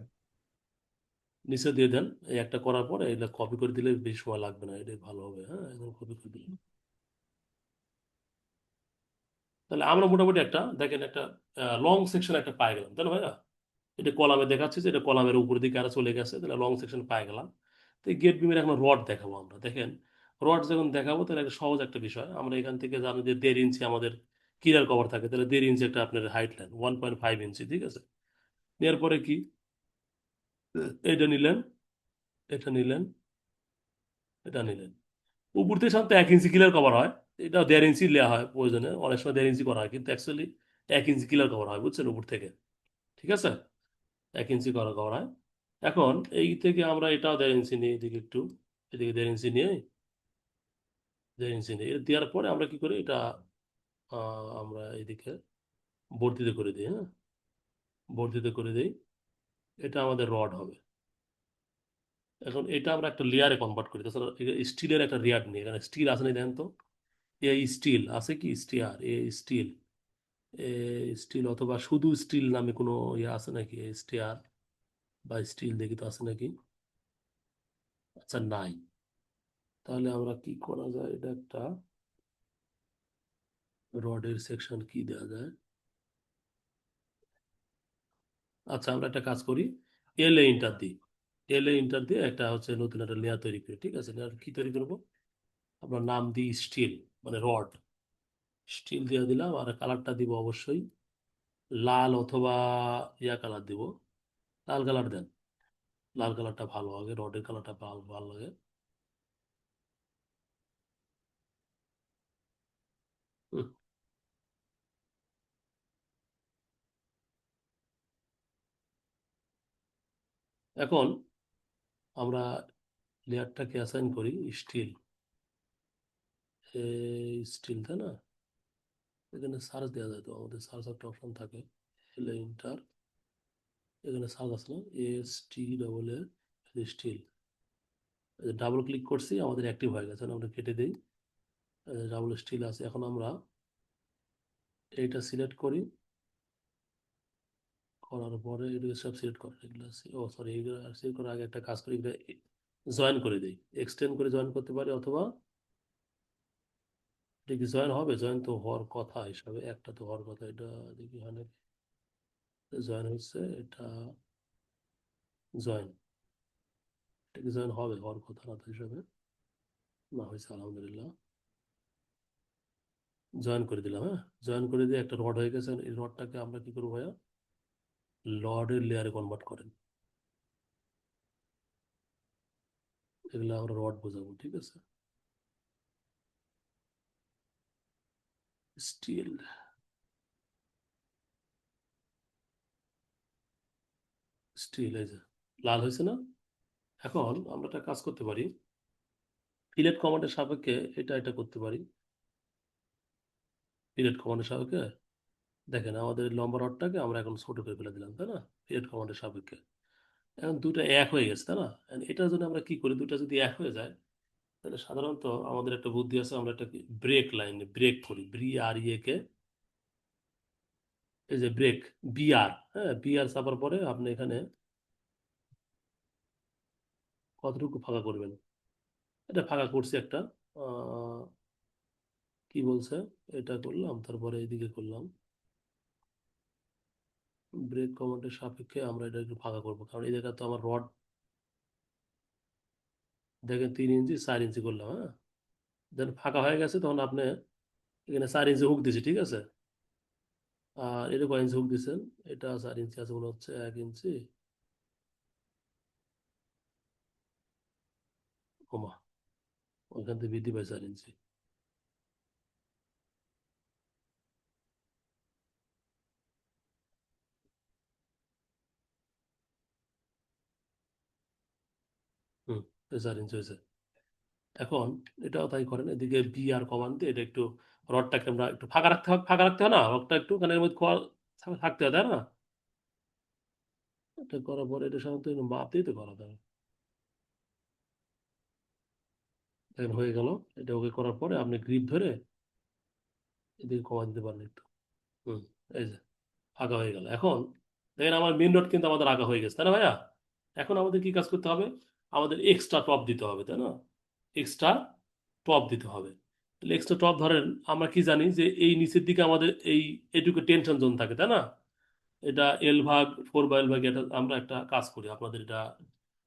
নিচে দিয়ে দেন, এই একটা করার পরে এটা কপি করে দিলে বেশি সময় লাগবে না, এটাই ভালো হবে। হ্যাঁ, একদম কপি করে দিলাম। তাহলে আমরা মোটামুটি একটা দেখেন একটা লং সেকশন একটা পাই গেলাম, তাই না ভাইয়া? এটা কলামে দেখাচ্ছে যে এটা কলামের উপরের দিকে আরো চলে গেছে, তাহলে লং সেকশন পাই গেলাম। তো গেট বিমের এখন রড দেখাবো আমরা। দেখেন, রড যখন দেখাবো তাহলে একটা সহজ একটা বিষয়, আমরা এখান থেকে জানি যে 1.5 ইঞ্চি আমাদের কিলার কভার থাকে, তাহলে 1.5 ইঞ্চি একটা আপনার হাইট লাইন 1.5 ইঞ্চি, ঠিক আছে? নেওয়ার পরে কি, এটা নিলেন, এটা নিলেন, এটা নিলেন। উপর থেকে সাধারণত 1 ইঞ্চি কিলার কভার হয়, এটা 1.5 ইঞ্চি নেওয়া হয় প্রয়োজনে, অনেক সময় 1.5 ইঞ্চি করা হয়, কিন্তু অ্যাকচুয়ালি 1 ইঞ্চি কিলার কভার হয়, বুঝছেন, উপর থেকে। ঠিক আছে, 1 ইঞ্চি করা কভার হয়। এখন এই থেকে আমরা এটাও 1.5 ইঞ্চি নিয়ে এদিকে একটু, এদিকে 1.5 ইঞ্চি নিয়ে, 1.5 ইঞ্চি নিয়ে এটা দেওয়ার পরে আমরা কি করি, এটা আমরা এদিকে বর্ধিত করে দিই। হ্যাঁ, বর্ধিত করে দিই, এটা আমাদের রড হবে। এখন এটা আমরা একটা লেয়ারে কনভার্ট করি, তাছাড়া স্টিলের একটা লেয়ার নিই, এখানে স্টিল আছে না দেখেন তো, এই স্টিল আছে কি, স্টিয়ার এ স্টিল, এ স্টিল অথবা শুধু স্টিল নামে কোনো ইয়ে আছে নাকি, স্টিয়ার বা স্টিল দেখি তো আছে নাকি? আচ্ছা, নাই। তাহলে আমরা কি করা যায়, এটা একটা রডের সেকশন কি দেওয়া যায়? আচ্ছা, আমরা একটা কাজ করি, এল এ ইন্টার দিই, এল এ ইন্টার দিয়ে একটা হচ্ছে নতুন একটা লেয়ার তৈরি করি। ঠিক আছে, লেয়ার কি তৈরি করবো, আমরা নাম দিই স্টিল, মানে রড। স্টিল দিয়ে দিলাম, আর কালারটা দিব অবশ্যই লাল অথবা ইয়া কালার দিব, লাল কালার দেন, লাল কালারটা ভালো লাগে, রডের কালারটা ভালো ভালো লাগে। হুম, এখন আমরা লেয়ারটাকে অ্যাসাইন করি স্টিল, স্টিল, তাই না? এখানে সার্চ দেওয়া যায় তো, আমাদের সার্চ একটা অপশন থাকে, এল ইন্টার, এখানে সার্চ আছে না, S T double A still, double click করছি, আমাদের অ্যাক্টিভ হয়ে গেছে, আমরা কেটে দিই। ডাবল স্টিল আছে, এখন আমরা এইটা সিলেক্ট করি, করার পরে এগুলো সব সিলেক্ট করে, এগুলো ও সরি, এগুলো সিলেক্ট করার আগে একটা কাজ করি, এগুলো জয়েন করে দিই, এক্সটেন্ড করে জয়েন করতে পারি, অথবা এটা কি জয়েন হবে, জয়েন তো হওয়ার কথা হিসাবে, একটা তো হওয়ার কথা, এটা দেখি হয় নাকি, জয়েন হচ্ছে, এটা জয়েন, এটা কি জয়েন হবে, হওয়ার কথা না তো হিসাবে, না হয়েছে, আলহামদুলিল্লাহ, জয়েন করে দিলাম। হ্যাঁ, জয়েন করে দিয়ে একটা রড হয়ে গেছে, এই রডটাকে আমরা কি করবো ভাইয়া, লর্ডের লেয়ারে কনভার্ট করেন, এগুলো আমরা রড বোঝাবো। ঠিক আছে, স্টিল, স্টিল, এই যে লাল হয়েছে না? এখন আমরা একটা কাজ করতে পারি, ফিলেট কমান্ডের সাপেক্ষে এটা এটা করতে পারি, ফিলেট কমান্ডের সাপেক্ষে দেখেন আমাদের লম্বা রডটাকে আমরা এখন ছোট করে ফেলে দিলাম, তাই না? ফিলেট কমান্ডের সাপেক্ষে এখন দুটো এক হয়ে গেছে, তাই না? এখন এটার জন্য আমরা কি করি, দুটো যদি এক হয়ে যায়, তাহলে সাধারণত আমাদের একটা বুদ্ধি আছে, আমরা একটা ব্রেক লাইন ব্রেক করি, বি আর ইয়ে কে, এই যে ব্রেক, বিআর, হ্যাঁ, বিআর চাপার পরে আপনি এখানে কতটুকু ফাঁকা করবেন, এটা ফাঁকা করছি একটা, কি বলছে, এটা করলাম, তারপরে এইদিকে করলাম, ব্রেক কমান্ডের সাপেক্ষে আমরা এটা একটু ফাঁকা করবো, কারণ এই জায়গা তো আমার রড দেখেন 3 ইঞ্চি 4 ইঞ্চি করলাম। হ্যাঁ, দেন ফাঁকা হয়ে গেছে, তখন আপনি এখানে 4 ইঞ্চি হুক দিছি, ঠিক আছে? আর এটা কয় ইঞ্চি হুক দিছেন, এটা 4 ইঞ্চি আছে মনে হচ্ছে, 1 ইঞ্চি, কমা, ওইখান থেকে বৃদ্ধি পায় 4 ইঞ্চি। হুম, 4 ইঞ্চি হয়েছে। এখন এটাও তাই করেন, এদিকে বি আর কমান দিয়ে এটা একটু রডটাকে আমরা একটু ফাঁকা রাখতে হবে, ফাঁকা রাখতে হয় না, রডটা একটু কানের মধ্যে থাকতে হয়, তাই না? এটা করার পরে এটা সাধারণত একটু মাপ দিয়ে তো করা যায়, দেখেন হয়ে গেল। এটা ওকে করার পরে আপনি গ্রিপ ধরে এদিকে কমা দিতে পারেন একটু। হুম, এই যে আঁকা হয়ে গেল। এখন দেখেন আমার মেন রড কিন্তু আমাদের আঁকা হয়ে গেছে, তাই না ভাইয়া? এখন আমাদের কি কাজ করতে হবে? আমাদের এক্সট্রা টপ দিতে হবে, তাই না? এক্সট্রা টপ দিতে হবে। তাহলে এক্সট্রা টপ ধরেন আমরা কি জানি যে এই নিচের দিকে আমাদের এই এটুকু টেনশন জোন থাকে, তাই না? এটা এল ভাগ 4/L ভাগ, এটা আমরা একটা কাজ করি আপনাদের এটা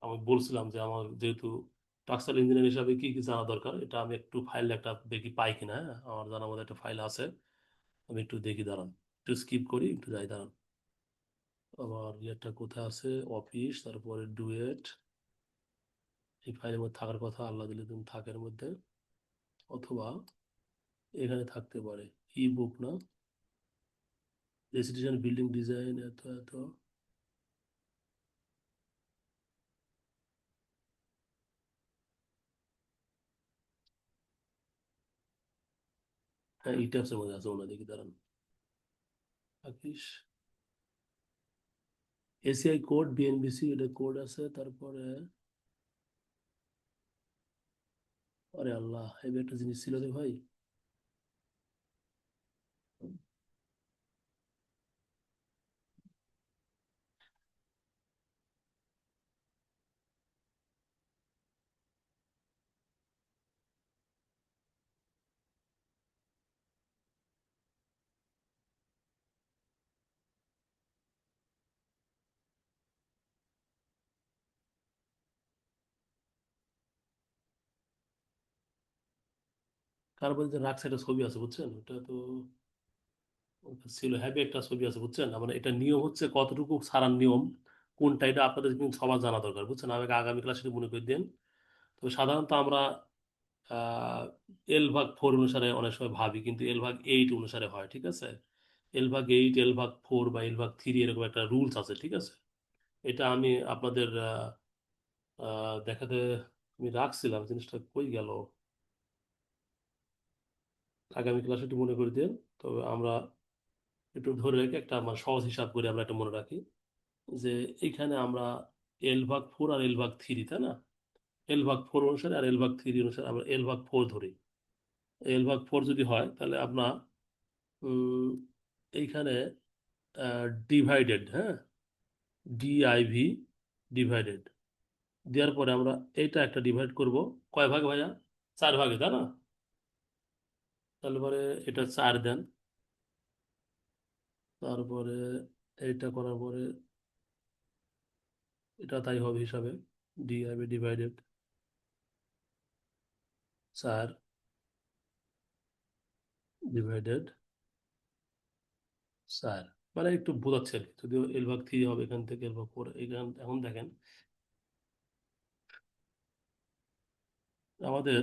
আমি বলছিলাম যে আমার যেহেতু স্ট্রাকচারাল ইঞ্জিনিয়ার হিসাবে কি কি জানা দরকার, এটা আমি একটু ফাইল একটা দেখি পাই কিনা। হ্যাঁ, আমার জানার মধ্যে একটা ফাইল আছে, আমি একটু দেখি, দাঁড়ান একটু স্কিপ করি, একটু যাই, দাঁড়ান। আমার ইয়েটা কোথায় আছে? অফিস, তারপরে ডুয়েট, এই ফাইলের মধ্যে থাকার কথা, আল্লাহ দিলে তুমি থাকের মধ্যে, অথবা এখানে থাকতে পারে। ই বুক না, রেসিডেন্সিয়াল বিল্ডিং ডিজাইন, এত এত। হ্যাঁ, ই ট্যাক্সের মধ্যে আছে, ওনা দেখি, দাঁড়ান। আকিস, এসিআই কোড, বিএনবিসি এটা কোড আছে, তারপরে আরে আল্লাহ, এই একটা জিনিস ছিল রে ভাই। তারপরে যে রাগ সাইডে ছবি আছে বুঝছেন, ওটা তো ওটা ছিল হ্যাভি একটা ছবি আছে বুঝছেন। মানে এটা নিয়ম হচ্ছে কতটুকু ছাড়ার নিয়ম কোনটা, এটা আপনাদের কিন্তু সবার জানা দরকার বুঝছেন। আমাকে আগামী ক্লাসে মনে করে দিন। তবে সাধারণত আমরা L/4 অনুসারে অনেক সময় ভাবি, কিন্তু L/8 অনুসারে হয়, ঠিক আছে? L/8, L/4 বা L/3 এরকম একটা রুলস আছে, ঠিক আছে? এটা আমি আপনাদের দেখাতে আমি রাখছিলাম, জিনিসটা কই গেল। আগামী ক্লাসে একটু মনে করে দিন। তবে আমরা একটু ধরে রেখে একটা আমার সহজ হিসাব করে আমরা একটা মনে রাখি যে এইখানে আমরা L/4 আর L/3, তাই না? L/4 অনুসারে আর L/3 অনুসারে আমরা L/4 ধরি। L/4 যদি হয় তাহলে আপনার উম, এইখানে ডিভাইডেড, হ্যাঁ, ডিআইভি ডিভাইডেড দেওয়ার পরে আমরা এইটা একটা ডিভাইড করব কয় ভাগে ভাইয়া? 4 ভাগে, তাই না? তাহলে পরে এটা 4 দেন, তারপরে এইটা করার পরে এটা তাই হবে হিসাবে, ডিআইভি ডিভাইডেড 4 ডিভাইডেড 4। মানে একটু বোঝাচ্ছে আর কি। যদিও L/3 হবে এখান থেকে, L/4 এখান। এখন দেখেন আমাদের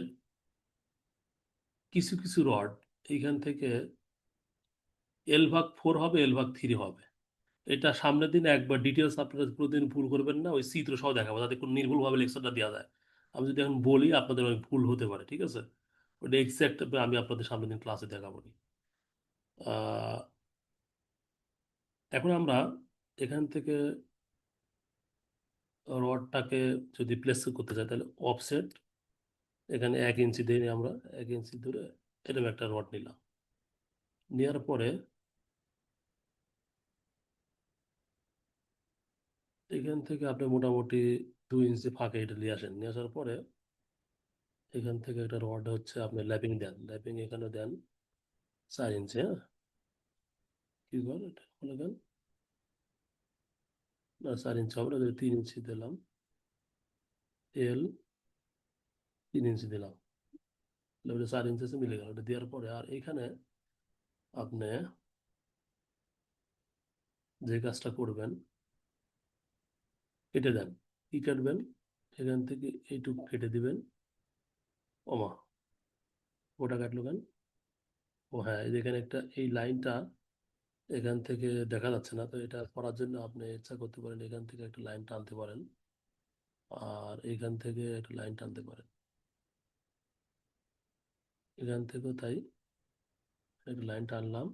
কিছু কিছু রড এইখান থেকে L/4 হবে, L/3 হবে। এটা সামনের দিন একবার ডিটেলস আপনারা প্রতিদিন ভুল করবেন না, ওই চিত্র সহ দেখাবো যাতে কোনো নির্ভুলভাবে লেকচারটা দেওয়া যায়। আমি যদি এখন বলি আপনাদের অনেক ভুল হতে পারে, ঠিক আছে? ওটা এক্সাক্ট আমি আপনাদের সামনের দিন ক্লাসে দেখাবো নি। আহ, এখন আমরা এখান থেকে রডটাকে যদি প্লেস করতে চাই তাহলে অফসেট এখানে 1 ইঞ্চি দিয়ে আমরা 1 ইঞ্চি ধরে এরকম একটা রড নিলাম। নেওয়ার পরে এখান থেকে আপনি মোটামুটি 2 ইঞ্চি ফাঁকে এটা নিয়ে আসেন। নিয়ে আসার পরে এখান থেকে একটা রড হচ্ছে আপনি ল্যাপিং দেন, ল্যাপিং এখানে দেন 4 ইঞ্চি, হ্যাঁ। কি করেন এটা মনে দেন, না 4 ইঞ্চি হবে না, 3 ইঞ্চি দিলাম। এল 3 ইঞ্চি দিলাম, তাহলে ওটা 4 ইঞ্চি আছে, মিলে গেল। ওটা দেওয়ার পরে আর এখানে আপনি যে কাজটা করবেন কেটে দেন। কি কাটবেন? এখান থেকে এইটুকু কেটে দিবেন। ওমা, ওটা কাটলো কেন? ও হ্যাঁ, এই যে এখানে একটা এই লাইনটা এখান থেকে দেখা যাচ্ছে না, তো এটা করার জন্য আপনি ইচ্ছা করতে পারেন এখান থেকে একটা লাইন টানতে পারেন, আর এখান থেকে একটা লাইন টানতে পারেন, এখান থেকেও তাই একটা লাইন টানলাম,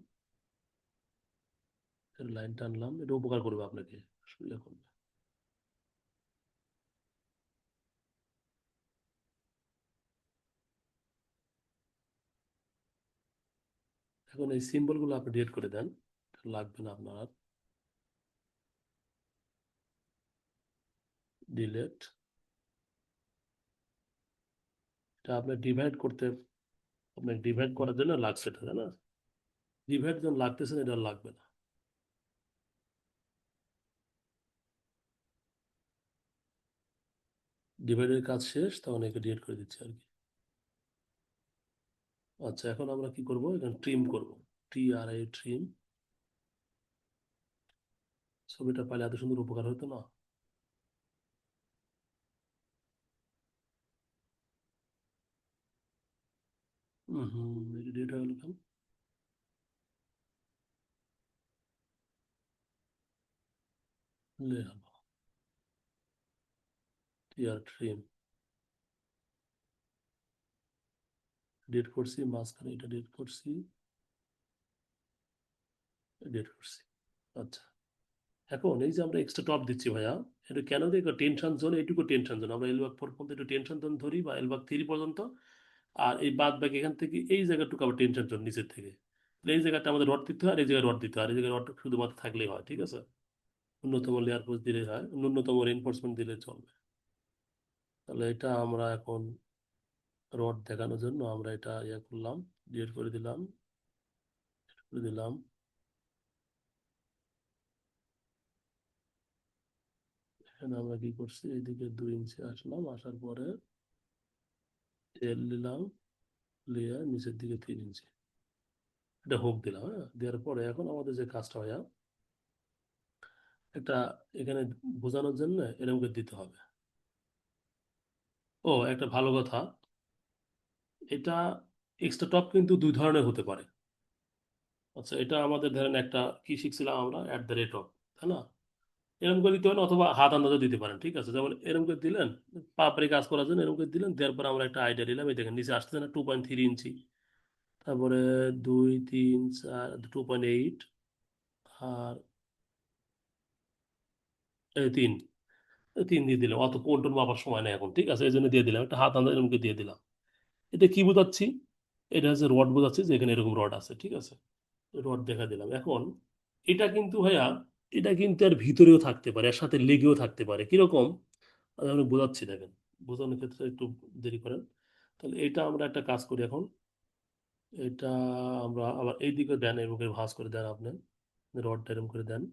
একটা লাইন টানলাম। এটা উপকার করবে আপনাকে, সুবিধা করবে। এখন এই সিম্বলগুলো আপনি ডিলিট করে দেন, লাগবে না আপনার আর। ডিলেট, এটা আপনার ডিভাইড করতে, আপনার ডিভাইড করার জন্য লাগছে এটা, তাই না? ডিভাইড যখন লাগতেছে না, এটা আর লাগবে না। ডিভাইডের কাজ শেষ, তখন একে ডিলিট করে দিচ্ছি আর কি। আচ্ছা, এখন আমরা কি করব, এখানে ট্রিম করব, TRI ট্রিম। ছবিটা পাইলে এত সুন্দর উপকার হতো না? ডিলিট হয়ে গেল কেন? লে হলো TR ট্রিম, ডিলিট করছি, মাঝখানে এটা ডিলিট করছি, ডিলিট করছি। আচ্ছা, এখন এই যে আমরা এক্সট্রা টপ দিচ্ছি ভাইয়া, এটা কেন দিই? টেনশন জোন, এইটুকু টেনশন জোন, আমরা এলবাগ 4 পর্যন্ত একটু টেনশন জোন ধরি, বা এলবাগ 3 পর্যন্ত। আর এই বাদ বাকি এখান থেকে এই জায়গাটুকু আবার টেনশন জোন নিচের থেকে। এই জায়গাটা আমাদের রড দিতে হয়, আর এই জায়গায় রড দিতে হয়, আর এই জায়গায় রড শুধুমাত্র থাকলেই হয়, ঠিক আছে? ন্যূনতম লেয়ার ফোর্স দিলে হয়, ন্যূনতম রেনফোর্সমেন্ট দিলে চলবে। তাহলে এটা আমরা এখন রড দেখানোর জন্য আমরা এটা ইয়ে করলাম, ডিলিট করে দিলাম, করে দিলাম। এখানে আমরা কি করছি, এইদিকে 2 ইঞ্চি আসলাম, আসার পরে তেল নিলাম, লেয়ার নিচের দিকে 3 ইঞ্চি, এটা হুক দিলাম। হ্যাঁ, দেওয়ার পরে এখন আমাদের যে কাজটা হয়, এটা এখানে বোঝানোর জন্য এরকম করে দিতে হবে। ও, একটা ভালো কথা, এটা এক্সট্রা টপ কিন্তু 2 ধরনের হতে পারে। আচ্ছা, এটা আমাদের ধরেন একটা কি শিখছিলাম আমরা, @, তাই না? এরকম করে দিতে পারেন, অথবা হাত আন্দাজও দিতে পারেন, ঠিক আছে? যেমন এরকম করে দিলেন, পাপড়ি কাজ করার জন্য এরকম করে দিলেন, দেওয়ার পরে আমরা একটা আইডিয়া দিলাম, এই দেখেন নিচে আসছে না 2.3 ইঞ্চি, তারপরে 2, 3, 4, 2.8, আর এই 3, 3 দিয়ে দিলাম। অত কোন টোন মাপার সময় নেই এখন, ঠিক আছে? এই জন্য দিয়ে দিলাম, একটা হাত আন্দাজ এরকম করে দিয়ে দিলাম। এটা কি বোঝাচ্ছি? এটা হচ্ছে রড বোঝাচ্ছি, যে এখানে এরকম রড আছে, ঠিক আছে? রড দেখা দিলাম। এখন এটা কিন্তু ভাইয়া, এটা কিন্তু এর ভিতরেও থাকতে পারে, এর সাথে লেগেও থাকতে পারে। কিরকম? আমি বোঝাচ্ছি, দেখেন, বোঝানোর ক্ষেত্রে একটু দেরি করেন। তাহলে এটা আমরা একটা কাজ করি এখন, এটা আমরা আবার এই দিকে দেন, এরকম করে ভাঁজ করে দেন, আপনি রডটা এরকম করে দেন।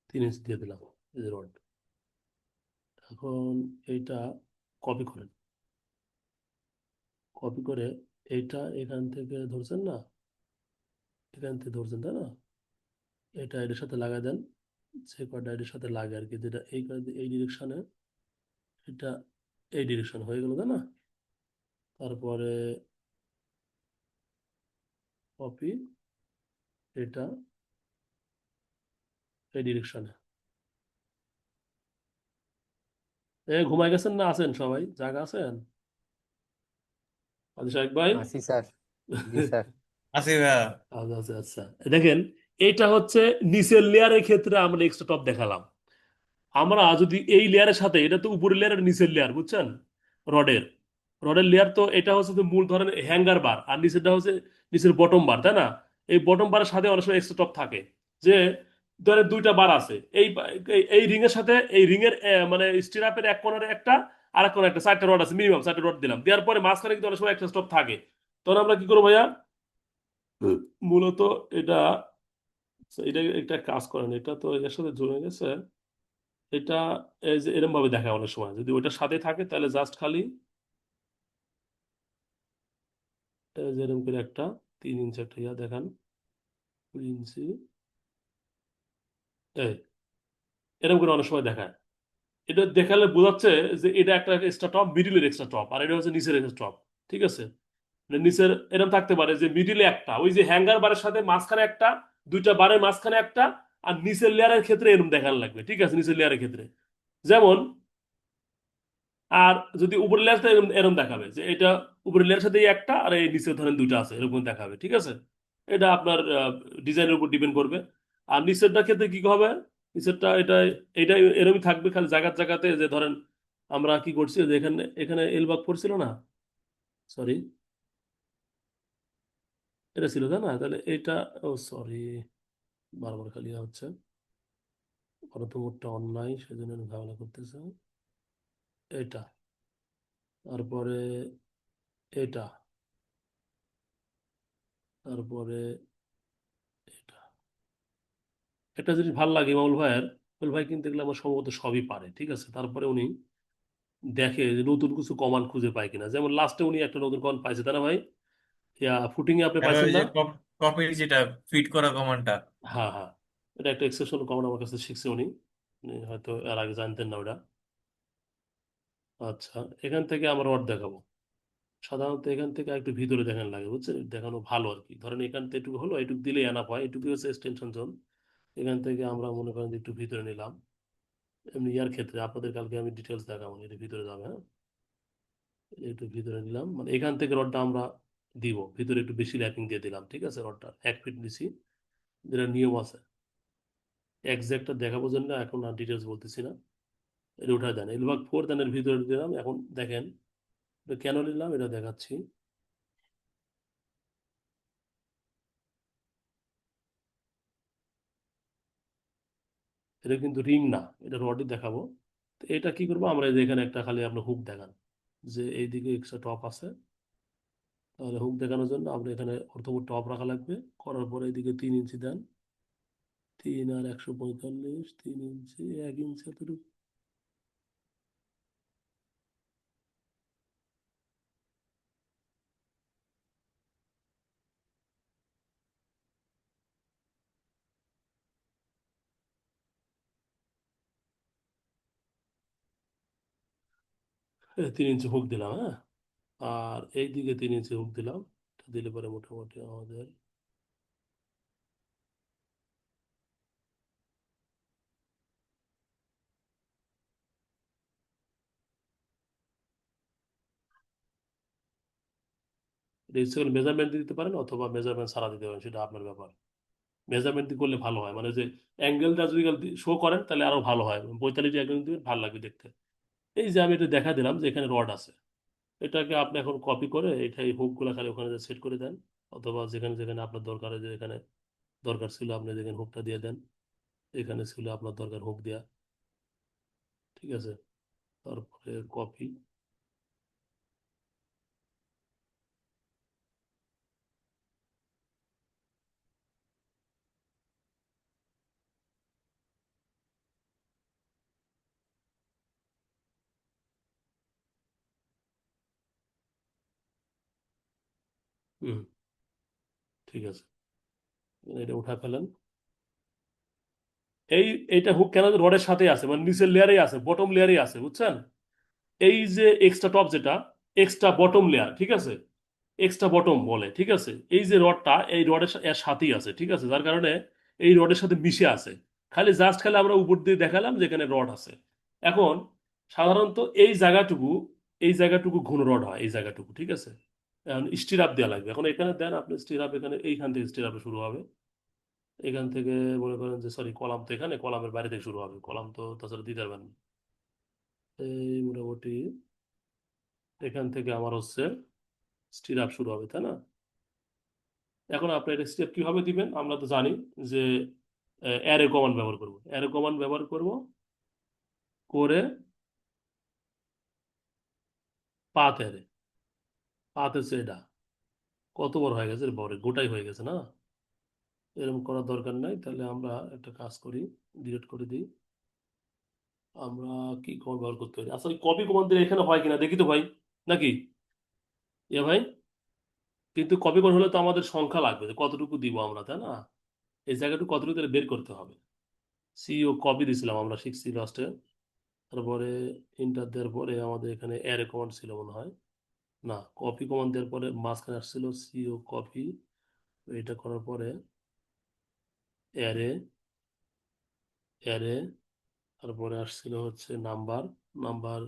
3 ইঞ্চি দিয়ে দিলাম, এই যে রড। এখন এইটা কপি করেন, কপি করে এইটা এখান থেকে ধরছেন না, এখান থেকে ধরছেন, তাই না? এটা এটার সাথে লাগাই দেন, যে কয়টা এটার সাথে লাগে আর কি, যেটা এই ডিরেকশনে, এটা এই ডিরেকশন হয়ে গেল, তাই না? তারপরে কপি, এটা এই ডিরেকশনে। ঘুমাই গেছেন না আছেন সবাই, জায়গা আছেন? আদি সাহেব ভাই? আসি স্যার। জি স্যার। আছি ভাইয়া। আচ্ছা আচ্ছা আচ্ছা, দেখেন, এটা হচ্ছে নিচের লেয়ারের ক্ষেত্রে আমরা এক্সট্রা টপ দেখালাম। আমরা যদি এই লেয়ারের সাথে, এটা তো উপরের লেয়ার আর নিচের লেয়ার, বুঝছেন? রডের রডের লেয়ার তো, এটা হচ্ছে তো মূল ধরেন হ্যাঙ্গার বার, আর নিচেরটা হচ্ছে নিচের বটম বার, তাই না? এই বটম বারের সাথে অনেক সময় এক্সট্রা টপ থাকে, যে ধরেন 2টা বার আছে, এই রিং এর সাথে, এই রিং এর মানে স্টিরাপের এক কোণারে একটা, আর এক কোণারে একটা, 4টা রড আছে, মিনিমাম 4টা রড দিলাম, দেওয়ার পরে মাঝখানে কিন্তু অনেক সময় একটা স্টপ থাকে। তখন আমরা কি করবো ভাইয়া? মূলত এটা, এটা একটা কাজ করেন, এটা তো এর সাথে জমে গেছে, এটা এই যে এরকম ভাবে দেখায় অনেক সময়, যদি ওইটার সাথে থাকে তাহলে জাস্ট খালি এই যে এরকম করে একটা 3 ইঞ্চি একটা ইয়া দেখান, 2 ইঞ্চি, এই এরকম করে অনেক সময় দেখায়। এটা দেখালে বোঝাচ্ছে যে এটা একটা এক্সট্রা টপ, মিডিলের এক্সট্রা টপ, আর এটা হচ্ছে নিচের এক্সট্রা টপ, ঠিক আছে? মানে নিচের এরকম থাকতে পারে যে মিডিলে একটা, ওই যে হ্যাঙ্গার বারের সাথে মাঝখানে একটা, 2টা বারের মাঝখানে একটা, আর নিচের লেয়ারের ক্ষেত্রে এরকম দেখানো লাগবে, ঠিক আছে? নিচের লেয়ারের ক্ষেত্রে যেমন, আর যদি উপরের লেয়ারটা এরকম এরকম দেখাবে যে এটা উপরের লেয়ারের সাথে একটা, আর এই নিচে ধরেন 2টা আছে, এরকম দেখাবে, ঠিক আছে? এটা আপনার ডিজাইনের উপর ডিপেন্ড করবে। আর নিচেরটার ক্ষেত্রে কি হবে, নিচেরটা এটা এরকমই থাকবে, খালি জায়গাতে যে ধরেন আমরা কি করছি, যে এখানে এখানে এলবাগ পড়ছিল না, সরি, এটা ছিল তাই না? তাহলে এটা, ও সরি, বারবার খালি হচ্ছে, প্রথমটা অন্যায়, সেজন্য আমি ঝামেলা করতেছে। এটা, তারপরে এটা, তারপরে এটা। একটা জিনিস ভালো লাগে ইমামুল ভাইয়ের, ইমামুল ভাই কিন্তু এগুলো আমার সম্ভবত সবই পারে, ঠিক আছে। তারপরে উনি দেখে যে নতুন কিছু কমান্ড খুঁজে পায় কিনা। যেমন লাস্টে উনি একটা নতুন কমান্ড পাইছে তাই না ভাই? ফুটিং এ আপনি হ্যাঁ পাইছেন ওই না? যে কপির যেটা ফিট করা কমান্ডটা। হ্যাঁ হ্যাঁ, এটা একটা এক্সেপশনাল কমান্ড আমার কাছে শিখছে উনি। উনি হয়তো এর আগে জানতেন না ওটা। আচ্ছা, এখান থেকে আমরা রড দেখাবো। সাধারণত এখান থেকে একটু ভিতরে দেখানো লাগে, বুঝছেন, দেখানো ভালো আর কি। ধরেন এখান থেকে এটুকু হলো, এটুকু দিলে এনাফ হয়, এটুকু হচ্ছে এক্সটেনশন জোন। এখান থেকে আমরা মনে করেন যে একটু ভিতরে নিলাম। এমনি ইয়ার ক্ষেত্রে আপনাদের কালকে আমি ডিটেলস দেখাবো, এটা ভিতরে যাবে, হ্যাঁ। একটু ভিতরে নিলাম, মানে এখান থেকে রডটা আমরা দিব ভিতরে, একটু বেশি র্যাপিং দিয়ে দিলাম, ঠিক আছে। রডটা 1 ফিট নিছি, যেটা নিয়ম আছে। একজ্যাক্টটা দেখাবো জন্য এখন আর ডিটেলস বলতেছি না। এটা উঠায় দেন, এলবাগ 4 দেন, এর ভিতরে দিলাম। এখন দেখেন এটা কেন নিলাম এটা দেখাচ্ছি। এটা কিন্তু রিং না, এটা রডই দেখাবো। তো এটা কি করবো আমরা, এই যে এখানে একটা খালি আপনার হুক দেখান, যে এইদিকে এক্সট্রা টপ আছে। তাহলে হুক দেখানোর জন্য আমরা এখানে প্রথম টপ রাখা লাগবে। করার পরে এদিকে 3 ইঞ্চি দেন। 3 আর 145, 3 ইঞ্চি, 1 ইঞ্চি এতটুকু। এই 3 ইঞ্চি হুক দিলাম, হ্যাঁ। আর এইদিকে 3 ইঞ্চি হুক দিলাম। এটা দিলে পরে মোটামুটি আমাদের মেজারমেন্ট দিতে পারেন অথবা মেজারমেন্ট ছাড়া দিতে পারেন, সেটা আপনার ব্যাপার। মেজারমেন্ট দিয়ে করলে ভালো হয়, মানে যে অ্যাঙ্গেলটা যদি শো করেন তাহলে আরো ভালো হয়। 45 অ্যাঙ্গেল দিবেন, ভালো লাগবে দেখতে। এই যে আমি এটা দেখা দিলাম যে এখানে রড আছে, এটাকে আপনি এখন কপি করে এটা এই হুকগুলো খালি ওখানে সেট করে দেন। অথবা যেখানে যেখানে আপনার দরকার, যে এখানে দরকার ছিল আপনি যেখানে হুকটা দিয়ে দেন, এখানে ছিল আপনার দরকার হুক দেওয়া, ঠিক আছে। তারপরে কপি। হুম, ঠিক আছে, এটা উঠা ফেলেন। এই এইটা হুক কেন রডের সাথে আছে, মানে নিচের লেয়ারেই আছে, বটম লেয়ারেই আছে, বুঝছেন। এই যে এক্সট্রা টপ যেটা, এক্সট্রা বটম লেয়ার, ঠিক আছে, এক্সট্রা বটম বলে, ঠিক আছে। এই যে রডটা এই রডের এর সাথেই আছে, ঠিক আছে, যার কারণে এই রডের সাথে মিশে আছে। খালি জাস্ট খালি আমরা উপর দিয়ে দেখালাম যে এখানে রড আছে। এখন সাধারণত এই জায়গাটুকু ঘন রড হয়, এই জায়গাটুকু, ঠিক আছে। এখন স্টিরাপ দেওয়া লাগবে। এখন এখানে দেন আপনি স্টিরাপ, এখানে এইখান থেকে স্টিরাপে শুরু হবে। এখান থেকে মনে করেন যে, সরি, কলাম তো এখানে, কলামের বাইরে থেকে শুরু হবে, কলাম তো তাছাড়া দিতে পারবেন না। এই মোটামুটি এখান থেকে আমার হচ্ছে স্টিরাপ শুরু হবে, তাই না? এখন আপনি এটা স্টেপ কিভাবে দিবেন আমরা তো জানি যে অ্যারে কমান্ড ব্যবহার করব, অ্যারে কমান্ড ব্যবহার করব করে পাথ অ্যারে। পাথ হচ্ছে এটা, কত বড় হয়ে গেছে, বড় গোটাই হয়ে গেছে না। এরকম করার দরকার নাই। তাহলে আমরা একটা কাজ করি, ডিলিট করে দিই। আমরা কি কমান্ড ব্যবহার করতে পারি? আসলে কপি কমান্ড দিলে এখানে হয় কিনা দেখি তো ভাই, নাকি? ভাই, কিন্তু কপি কমান্ড হলে তো আমাদের সংখ্যা লাগবে যে কতটুকু দিব আমরা, তাই না? এই জায়গাটুকু কতটুকু তাহলে বের করতে হবে। সিও কপি দিছিলাম, আমরা শিখছি লাস্টে। তারপরে ইন্টার দেওয়ার পরে আমাদের এখানে অ্যারে কমান্ড ছিল মনে হয়, না, কপি কমান্ড দেওয়ার পরে মাঝখানে আসছিল সিও কপি। এটা করার পরে অ্যারে, অ্যারে, তারপরে আসছিল হচ্ছে নাম্বার। নাম্বার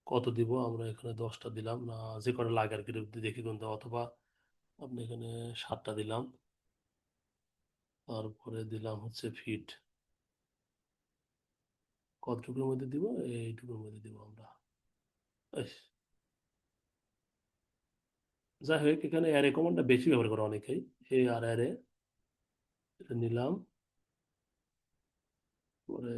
কত দিব আমরা, এখানে 10টা দিলাম, না যে কটা লাগে আর কি, এটা দেখি কোনটা, অথবা আপনি এখানে 7টা দিলাম। তারপরে দিলাম হচ্ছে ফিট, কতটুকুর মধ্যে দিব, এইটুকুর মধ্যে দিব আমরা। ইস, যাই হোক এখানে অ্যারে কমান্ডটা বেশি ব্যবহার করে অনেকেই। এ আর অ্যারে এটা নিলাম, পরে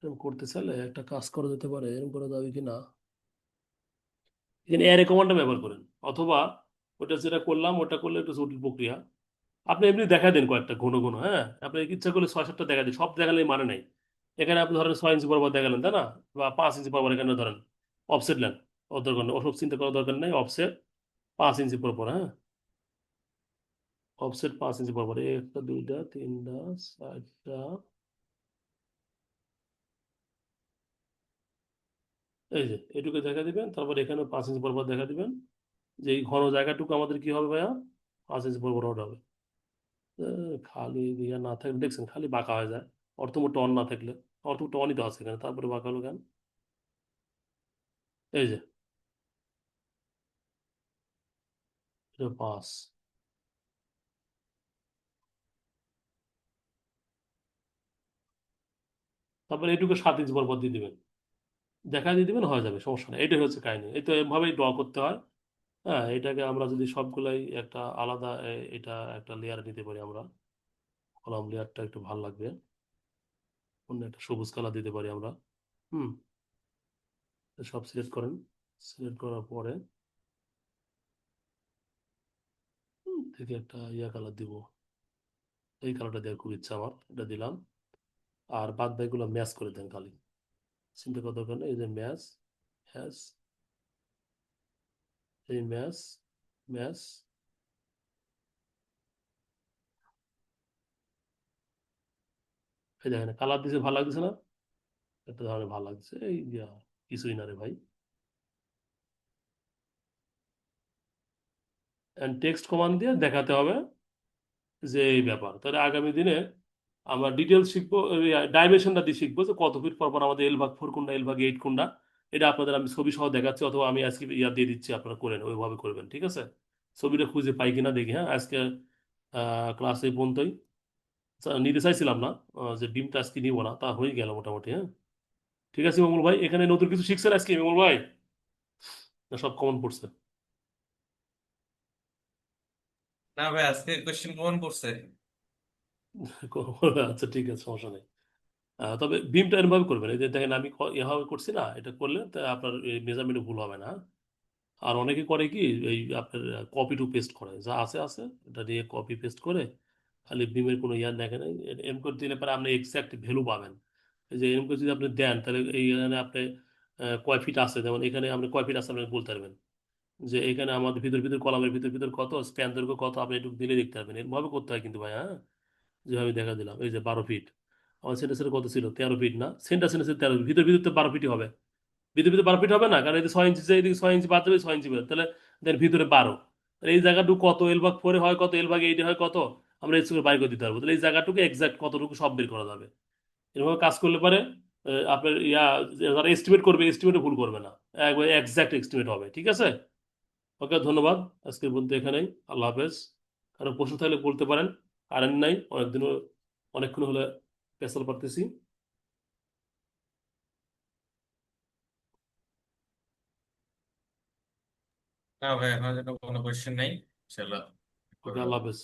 এরকম করতে চাইলে একটা কাজ করা যেতে পারে, এরকম করা যাবে কি না, এখানে অ্যারে কমান্ডটা ব্যবহার করেন, অথবা ওটা যেটা করলাম ওটা করলে একটু জটিল প্রক্রিয়া। আপনি এমনি দেখা দেন কয়েকটা ঘন ঘন, হ্যাঁ আপনি ইচ্ছা করলে 6-7টা দেখা দিন, সব দেখালে মানে নাই। এখানে আপনি ধরেন 6 ইঞ্চি বরাবর দেখালেন, তাই না, বা 5 ইঞ্চি বরাবর এখানে ধরেন অফসেট নেন, ওর দরকার নেই, ওসব চিন্তা করার দরকার নেই। অফসেট 5 ইঞ্চি পর, হ্যাঁ অফসেট 5 ইঞ্চি বরাবর, একটা দুইটা তিনটা চারটা, এই যে এটুকু দেখা দিবেন। তারপর এখানে 5 ইঞ্চি বরাবর দেখা দিবেন, যে এই ঘন জায়গাটুকু আমাদের কি হবে ভাইয়া, 5 ইঞ্চি বরাবর হবে। খালি ইয়া না থাকলে দেখছেন খালি বাঁকা হয়ে যায়, অর্থমোট অন না থাকলে। অর্থমোট অনই তো আছে এখানে, তারপরে বাঁকা হলো কেন, এই যে এটা 5। তারপরে এটুকু 7 ইঞ্চি বরাবর দিয়ে দিবেন, দেখা দিয়ে দিবেন, হয়ে যাবে, সমস্যা নেই। এটাই হচ্ছে কাহিনী, এই তো এভাবেই ড্র করতে হয়। হ্যাঁ এটাকে আমরা যদি সবগুলাই একটা আলাদা এটা একটা লেয়ার নিতে পারি আমরা, কলাম লেয়ারটা একটু ভালো লাগবে, অন্য একটা সবুজ কালার দিতে পারি আমরা। হুম, তো সব সিলেক্ট করেন, সিলেক্ট করার পরে থেকে একটা ইয়া কালার দিব, এই কালারটা দেওয়ার খুব ইচ্ছা আমার, এটা দিলাম। আর বাদ বাকিগুলো ম্যাচ করে দেন খালি, চিন্তা করার দরকার নেই। এই যে ম্যাচ, ম্যাচ, এই ম্যাচ, ম্যাচ, এই দেখেন কালার দিছে, ভালো লাগছে না, একটা ধরনের ভালো লাগছে, এই ইয়া, কিছুই না রে ভাই। টেক্সট কমান্ড দিয়ে দেখাতে হবে যে এই ব্যাপার। তাহলে আগামী দিনে আমরা ডিটেলস শিখবো, ডাইমেনশনটা দিয়ে শিখবো যে কত ফিট পর পর আমাদের L/4 কোনটা, L/8 কোনটা। এটা আপনাদের আমি ছবি সহ দেখাচ্ছি, অথবা আমি আজকে ইয়া দিয়ে দিচ্ছি, আপনারা করেন, ওইভাবে করবেন, ঠিক আছে। ছবিটা খুঁজে পাই কিনা দেখি। হ্যাঁ আজকে ক্লাস এই পর্যন্তই। নিতে চাইছিলাম না, যে ডিমটা আজকে নিবো না, তা হয়ে গেল মোটামুটি। হ্যাঁ ঠিক আছে মঙ্গল ভাই, এখানে নতুন কিছু শিখছেন আজকে মঙ্গল ভাই, না সব কমন পড়ছে? না ভাই, আজকে কোশ্চেন কমন পড়ছে। আচ্ছা ঠিক আছে, সমস্যা নেই। তবে বিমটা এরভাবে করবেন, এই যে দেখেন আমি এভাবে করছি না, এটা করলে তা আপনার মেজারমেন্টে ভুল হবে না। আর অনেকে করে কি, এই আপনার কপি টু পেস্ট করে, যা আছে আছে এটা নিয়ে কপি পেস্ট করে, খালি বিমের কোনো ইয়ার দেখেন, এম করে দিলে পরে আপনি এক্সাক্ট ভ্যালু পাবেন। এই যে এম করে যদি আপনি দেন, তাহলে এইখানে আপনি কয় ফিট আছে, যেমন এখানে আপনি কয় ফিট আছে আপনি বলতে পারবেন, যে এখানে আমাদের ভিতর ভিতর কলামের ভিতর ভিতর কত স্প্যান দৈর্ঘ্য কত, আপনি একটু দিলে দেখতে পারবেন। এরভাবে করতে হয় কিন্তু ভাই, হ্যাঁ যেভাবে দেখা দিলাম, এই যে 12 ফিট, আমার সেন্টার কত ছিল, 13 ফিট না, সেন্টার 13 ফিট, ভিতর ভিতর তো 12 ফিটই হবে। ভিতরে ভিতরে 12 ফিট হবে না, কারণ এই যে 6 ইঞ্চি, এদিকে 6 ইঞ্চি বাদ দেবে, 6 ইঞ্চি বের, তাহলে দেন ভিতরে 12। তাহলে এই জায়গাটুকু কত, L/4 হয় কত, L/8 হয় কত, আমরা এই বাইর করে দিতে পারবো। তাহলে এই জায়গাটুকু এক্সাক্ট কতটুকু সব বের করা যাবে। এরভাবে কাজ করলে পারে আপনার ইয়া, যারা এস্টিমেট করবে এস্টিমেটে ভুল করবে না, একবার এক্সাক্ট এস্টিমেট হবে, ঠিক আছে। ওকে ধন্যবাদ, আজকে বলতে এখানেই, আল্লাহ হাফেজ। কারো প্রশ্ন থাকলে বলতে পারেন, কারেন্ট নাই অনেকদিনও, অনেকক্ষণ হলে পেছাল পারতেছি। না ভাই, আমার জন্য কোনো কোশ্চেন নেই। চলো। ওকে আল্লাহ হাফেজ।